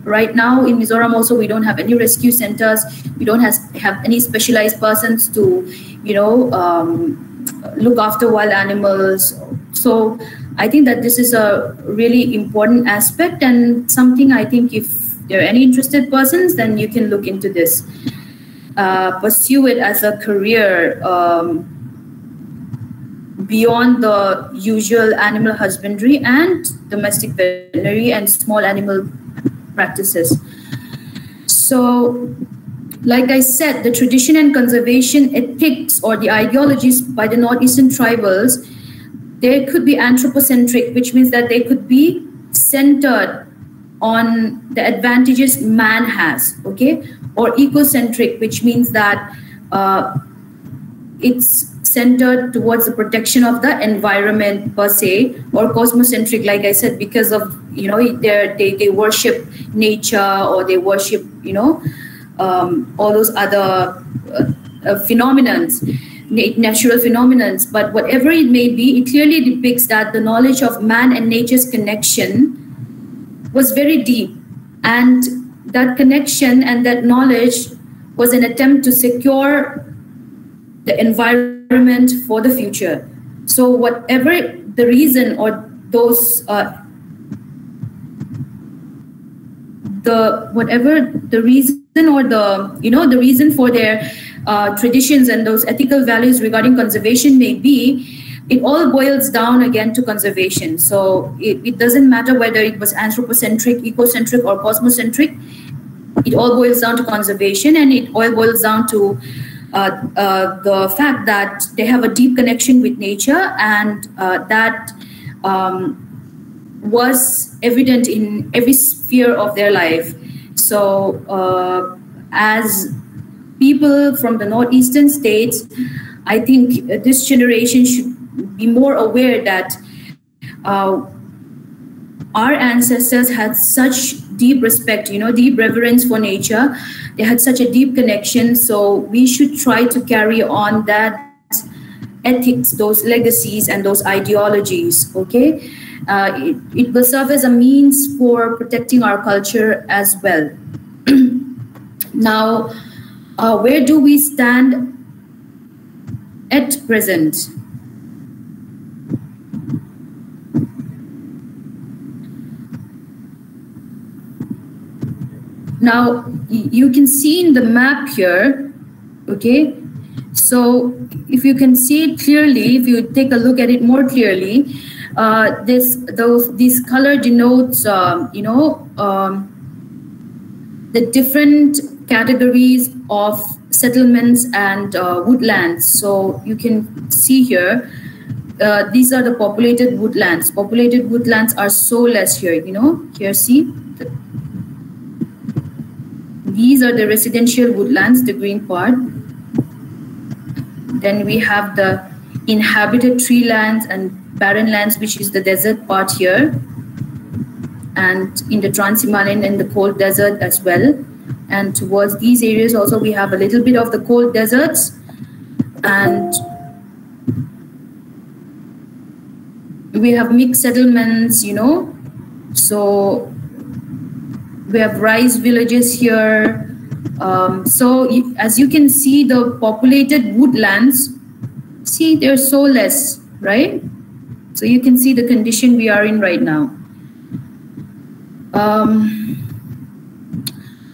right now in Mizoram also, we don't have any rescue centers. We don't have any specialized persons to, look after wild animals. So I think that this is a really important aspect, and something I think if there are any interested persons, then you can look into this. Pursue it as a career beyond the usual animal husbandry and domestic veterinary and small animal practices. So, like I said, the tradition and conservation ethics or the ideologies by the Northeastern tribals, they could be anthropocentric, which means that they could be centered on the advantages man has, okay? Or ecocentric, which means that it's centered towards the protection of the environment per se, or cosmocentric, like I said, because of, they worship nature, or they worship, all those other phenomenons, natural phenomenons. But whatever it may be, it clearly depicts that the knowledge of man and nature's connection was very deep, and that connection and that knowledge was an attempt to secure the environment for the future. So whatever the reason, or those the reason for their traditions and those ethical values regarding conservation may be, it all boils down again to conservation. So it doesn't matter whether it was anthropocentric, ecocentric, or cosmocentric. It all boils down to conservation, and it all boils down to the fact that they have a deep connection with nature, and that was evident in every sphere of their life. So as people from the Northeastern states, I think this generation should be more aware that our ancestors had such deep respect, deep reverence for nature. They had such a deep connection. So we should try to carry on that ethics, those legacies, and those ideologies, okay? It will serve as a means for protecting our culture as well. Now, where do we stand at present? Now, you can see in the map here, okay, So if you can see it clearly, if you take a look at it more clearly, this color denotes, the different categories of settlements and woodlands. So you can see here, these are the populated woodlands. Populated woodlands are so less here, here see. These are the residential woodlands, the green part. Then we have the inhabited tree lands and barren lands, which is the desert part here. And in the Trans-Himalayan and the cold desert as well. And towards these areas also we have a little bit of the cold deserts. And we have mixed settlements, So we have rice villages here. As you can see, the populated woodlands, see, they're so less, right? So you can see the condition we are in right now.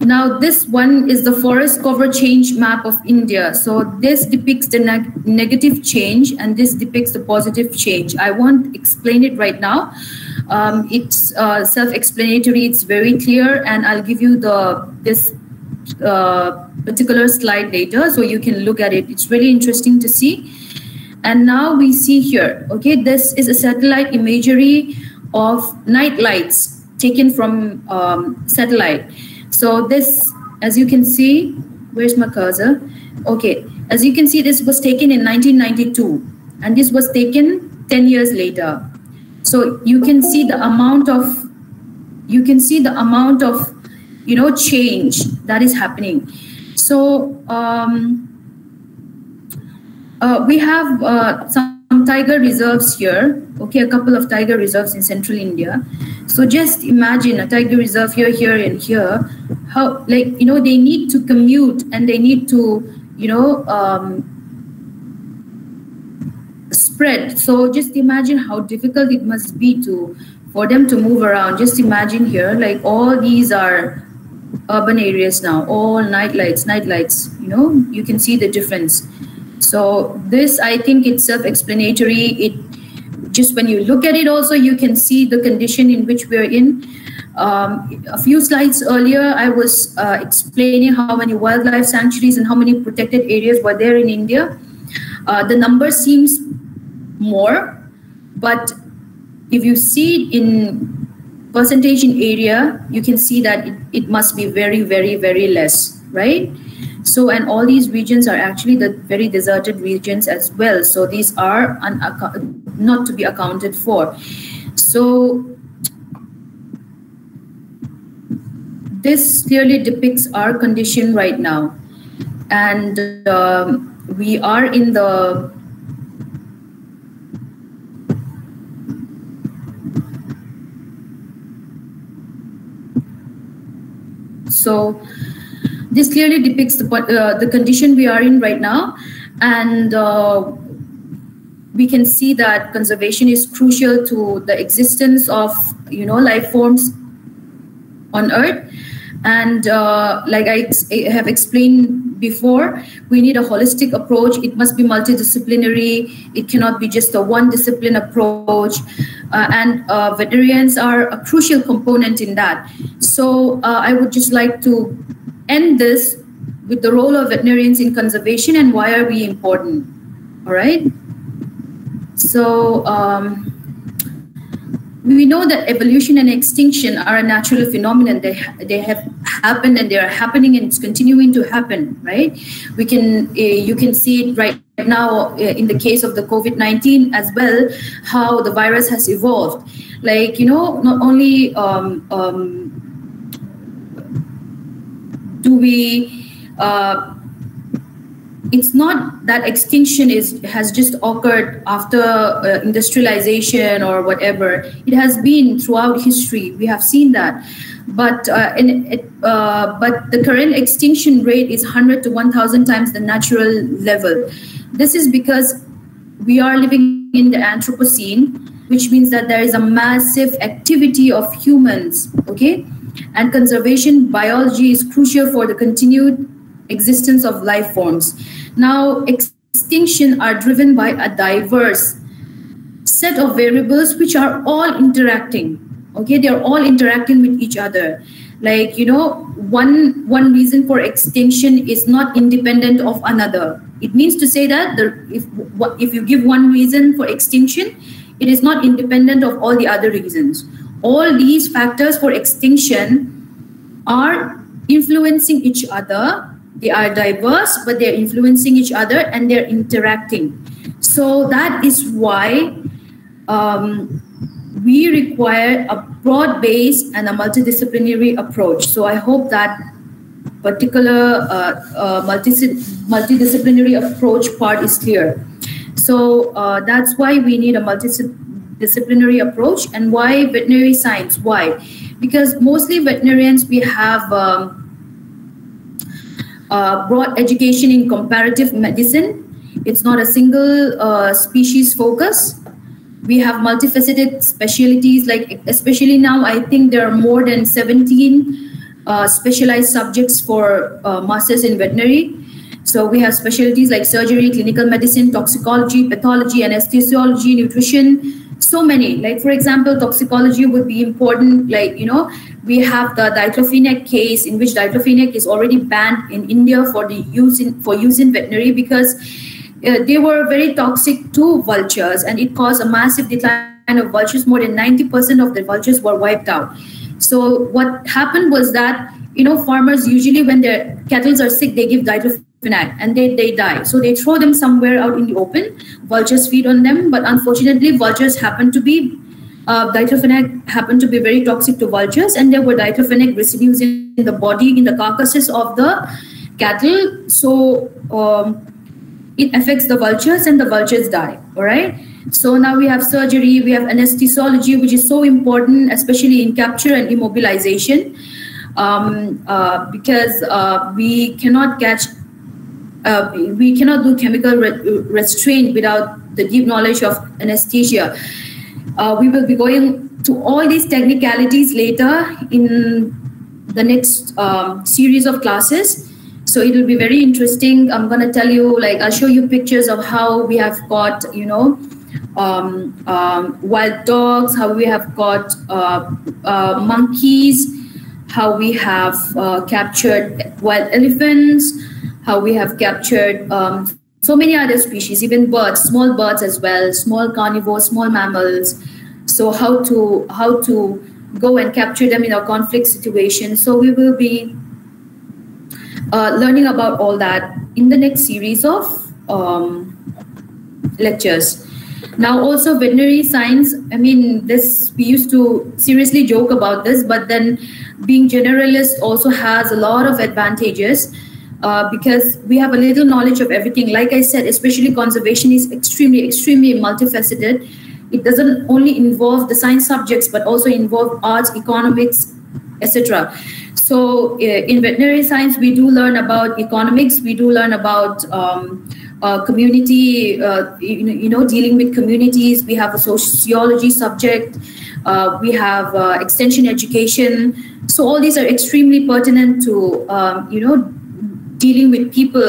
Now this one is the forest cover change map of India. So this depicts the negative change and this depicts the positive change. I won't explain it right now. It's self-explanatory, it's very clear, and I'll give you this particular slide later so you can look at it. It's really interesting to see. And now we see here, okay, this is a satellite imagery of night lights taken from satellite. So this, as you can see, where's my cursor? Okay, as you can see, this was taken in 1992 and this was taken 10 years later. So you can see the amount of, change that is happening. So we have some tiger reserves here, okay, a couple of tiger reserves in central India. So just imagine a tiger reserve here, here, and here. How, they need to commute and they need to, spread. So just imagine how difficult it must be for them to move around. Just imagine here, like all these are urban areas now, all night lights, you can see the difference. So this, I think it's self-explanatory. Just when you look at it also, you can see the condition in which we're in. A few slides earlier, I was explaining how many wildlife sanctuaries and how many protected areas were there in India. The number seems more, but if you see it in percentage in area, you can see that it must be very, very, very less, right? So, and all these regions are actually the very deserted regions as well. So these are not to be accounted for. So this clearly depicts our condition right now. And we are in the So this clearly depicts the condition we are in right now, and we can see that conservation is crucial to the existence of life forms on Earth. And like I have explained before, we need a holistic approach. It must be multidisciplinary. It cannot be just a one discipline approach. And veterinarians are a crucial component in that. So I would just like to end this with the role of veterinarians in conservation and why are we important. All right. So we know that evolution and extinction are a natural phenomenon. They have happened and they are happening, and it's continuing to happen, right? We can you can see it right now in the case of the COVID-19 as well, how the virus has evolved. Like, not only do we it's not that extinction has just occurred after industrialization or whatever. It has been throughout history. We have seen that, but the current extinction rate is 100 to 1,000 times the natural level. This is because we are living in the Anthropocene, which means that there is a massive activity of humans. Okay, and conservation biology is crucial for the continued existence of life forms. Now, extinction are driven by a diverse set of variables which are all interacting. Okay, they are all interacting with each other. Like, one reason for extinction is not independent of another. It means to say that if you give one reason for extinction, it is not independent of all the other reasons. All these factors for extinction are influencing each other. They are diverse, but they're influencing each other and they're interacting. So that is why we require a broad-based and a multidisciplinary approach. So I hope that particular multidisciplinary approach part is clear. So that's why we need a multidisciplinary approach. And why veterinary science? Why? Because mostly veterinarians, we have broad education in comparative medicine. It's not a single species focus. We have multifaceted specialties, like especially now, I think there are more than 17 specialized subjects for masters in veterinary. So we have specialties like surgery, clinical medicine, toxicology, pathology, anesthesiology, nutrition, so many. Like, for example, toxicology would be important. Like, we have the diclofenac case, in which diclofenac is already banned in India for use in veterinary, because they were very toxic to vultures, and it caused a massive decline of vultures. More than 90% of the vultures were wiped out. So what happened was that, farmers usually, when their cattle are sick, they give diclofenac and they die. So they throw them somewhere out in the open. Vultures feed on them, but unfortunately, diclofenac happened to be very toxic to vultures, and there were diclofenac residues in the body, in the carcasses of the cattle. So it affects the vultures, and the vultures die. All right. So now we have surgery, we have anesthesiology, which is so important, especially in capture and immobilization, because we cannot do chemical restraint without the deep knowledge of anesthesia. We will be going to all these technicalities later in the next series of classes. So it will be very interesting. I'm going to tell you, I'll show you pictures of how we have got, wild dogs, how we have got monkeys, how we have captured wild elephants, how we have captured so many other species, even birds, small birds as well, small carnivores, small mammals. So how to go and capture them in a conflict situation. So we will be learning about all that in the next series of lectures. Now, also veterinary science, we used to seriously joke about this, but then being generalist also has a lot of advantages because we have a little knowledge of everything. Like I said, especially conservation is extremely, extremely multifaceted. It doesn't only involve the science subjects, but also involve arts, economics, etc. So in veterinary science, we do learn about economics, we do learn about community, dealing with communities. We have a sociology subject, we have extension education. So all these are extremely pertinent to, dealing with people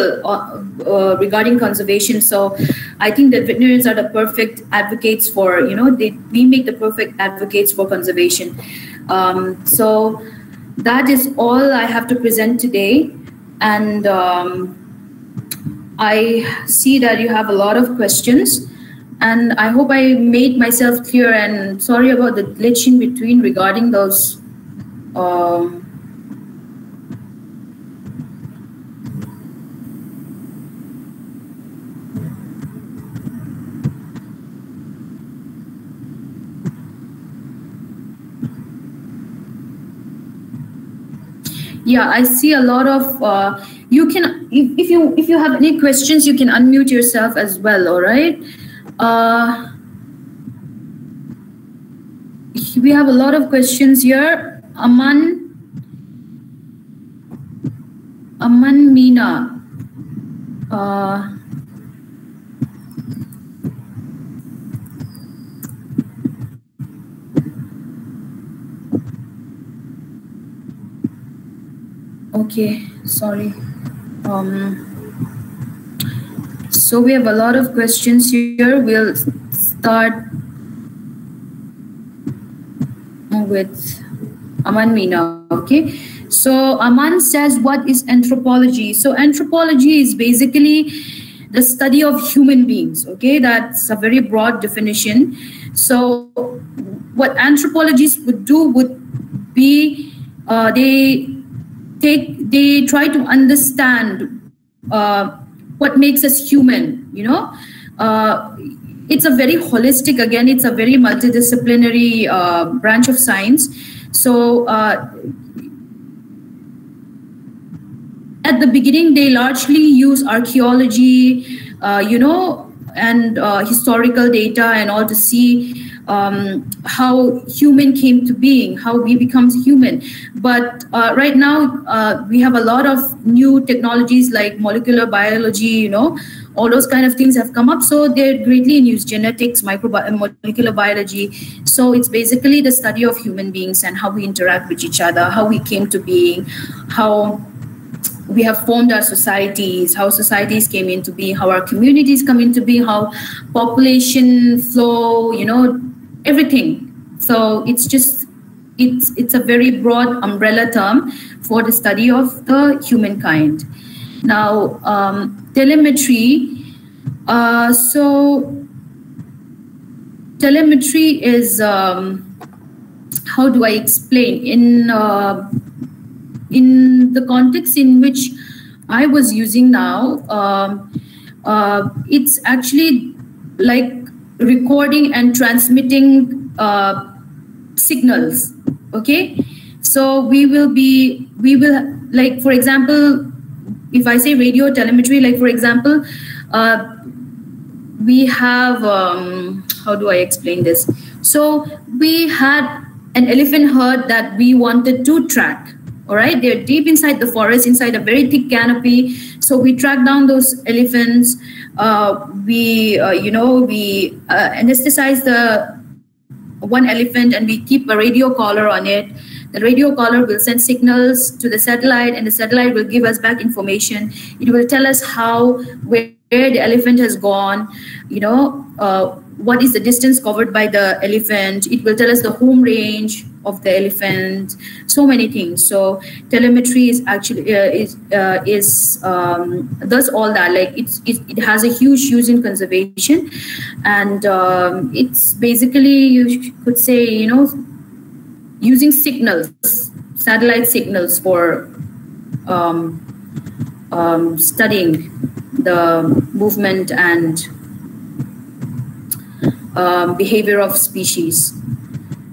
regarding conservation. So I think that veterinarians are the perfect advocates for, we make the perfect advocates for conservation. So that is all I have to present today. And I see that you have a lot of questions, and I hope I made myself clear, and sorry about the glitch in between regarding those. Yeah, I see a lot of, you can, if you have any questions, you can unmute yourself as well, all right? We have a lot of questions here. Aman Meena. Okay, sorry. So we have a lot of questions here. We'll start with Aman Meena. Okay. So Aman says, what is anthropology? So anthropology is basically the study of human beings. Okay, that's a very broad definition. So what anthropologists would do would be they try to understand what makes us human. You know, it's a very holistic. Again, it's a very multidisciplinary branch of science. So at the beginning, they largely use archaeology, you know, and historical data and all to see how human came to being, how we become human. But right now, we have a lot of new technologies like molecular biology, you know, all those kind of things have come up. So they're greatly in use, genetics, molecular biology. So it's basically the study of human beings and how we interact with each other, how we came to being, how we have formed our societies, how societies came into being, how our communities come into being, how population flow, you know, everything. So it's just, it's a very broad umbrella term for the study of the humankind. Now, telemetry. So telemetry is, how do I explain? In the context in which I was using now, it's actually like recording and transmitting signals. Okay, so we will like, for example, if I say radio telemetry, like for example, we have how do I explain this? So we had an elephant herd that we wanted to track. All right, they're deep inside the forest, inside a very thick canopy. So we track down those elephants. We anesthetize the one elephant and we keep a radio collar on it. The radio collar will send signals to the satellite, and the satellite will give us back information. It will tell us where the elephant has gone, you know, what is the distance covered by the elephant. It will tell us the home range of the elephant, so many things. So telemetry is actually does all that. Like it has a huge use in conservation, and it's basically, you could say, you know, using signals, satellite signals for studying the movement and behavior of species.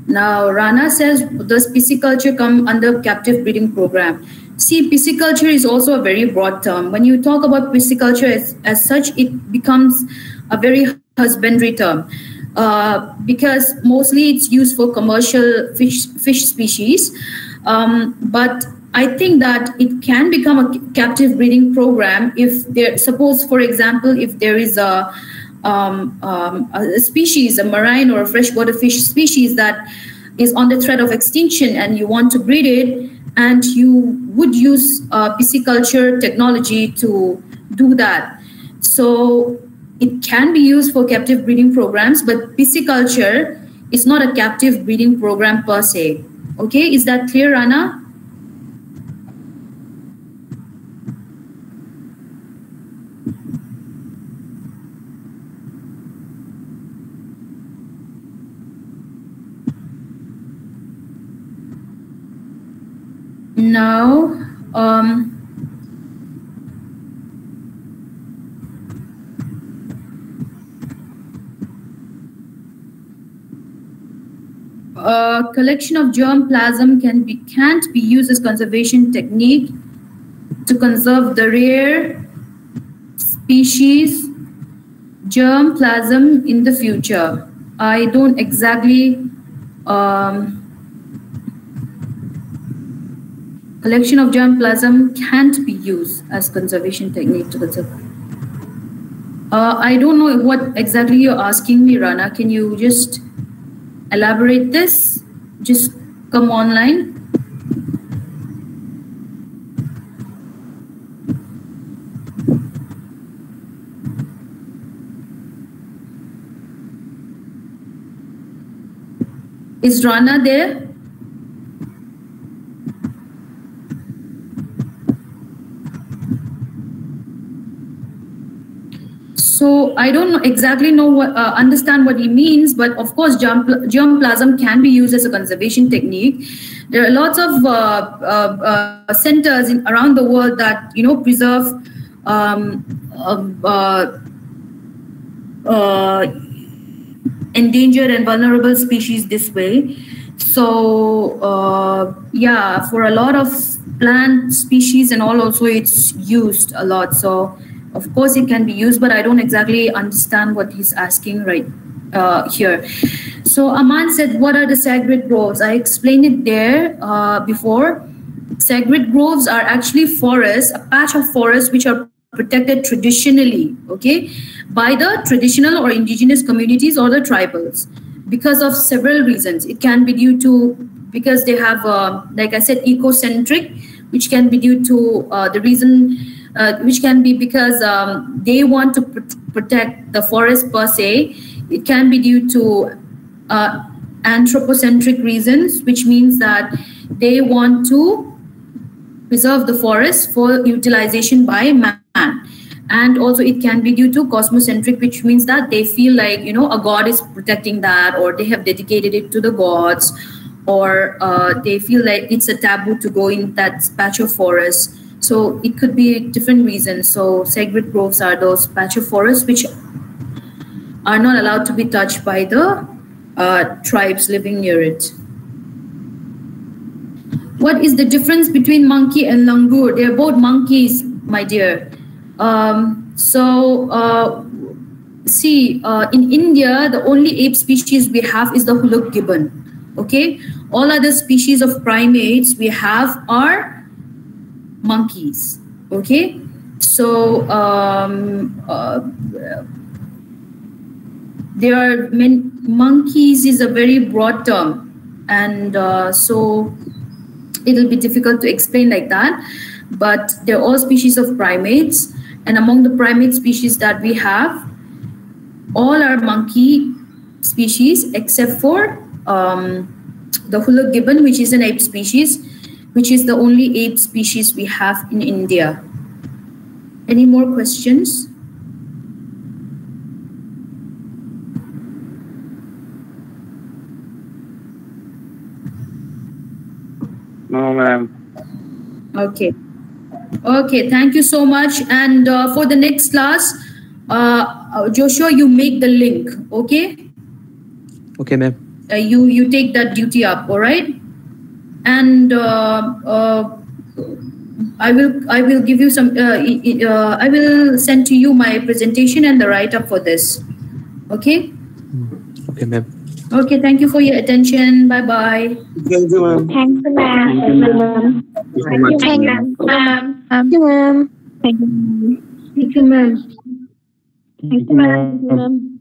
Now, Rana says, does pisciculture come under captive breeding program? See, pisciculture is also a very broad term. When you talk about pisciculture as such, it becomes a very husbandry term because mostly it's used for commercial fish species. But I think that it can become a captive breeding program if there, suppose, for example, if there is a species, a marine or a freshwater fish species that is on the threat of extinction and you want to breed it, and you would use pisciculture technology to do that. So it can be used for captive breeding programs, but pisciculture is not a captive breeding program per se. Okay, is that clear, Rana? Now, a collection of germplasm can't be used as conservation technique to conserve the rare species germplasm in the future. I don't exactly collection of germplasm can't be used as conservation technique to conserve. I don't know what exactly you're asking me, Rana. Can you just elaborate this? Just come online. Is Rana there? So I don't exactly know understand what he means, but of course germplasm can be used as a conservation technique. There are lots of centers around the world that preserve endangered and vulnerable species this way. So yeah, for a lot of plant species and all also it's used a lot. So of course it can be used, but I don't exactly understand what he's asking right here. So Aman said, what are the sacred groves? I explained it there before. Sacred groves are actually forests, a patch of forest which are protected traditionally, okay, by the traditional or indigenous communities or the tribals because of several reasons. It can be due to, because they have, like I said, ecocentric, which can be due to the reason, which can be because they want to protect the forest per se. It can be due to anthropocentric reasons, which means that they want to preserve the forest for utilization by man. And also it can be due to cosmocentric, which means that they feel like, a god is protecting that, or they have dedicated it to the gods, or they feel like it's a taboo to go in that patch of forest. So it could be different reasons. So sacred groves are those patch of forests which are not allowed to be touched by the tribes living near it. What is the difference between monkey and langur? They're both monkeys, my dear. See, in India, the only ape species we have is the huluk gibbon. Okay, all other species of primates we have are monkeys. Okay, so there are monkeys is a very broad term, and so it'll be difficult to explain like that. But they're all species of primates, and among the primate species that we have, all are monkey species except for the huluk gibbon, which is an ape species, which is the only ape species we have in India. Any more questions? No, ma'am. Okay. Okay, thank you so much. And for the next class, Joshua, you make the link, okay? Okay, ma'am. You take that duty up, all right? And I will give you some. I will send to you my presentation and the write-up for this, okay? Okay, ma'am. Okay, thank you for your attention. Bye bye. Thank you, ma'am. Thanks, ma'am. Thank you so much. Thank you, ma'am. Thank you, ma'am. Thank you, ma'am. Thank you, ma'am. Thank you, ma'am.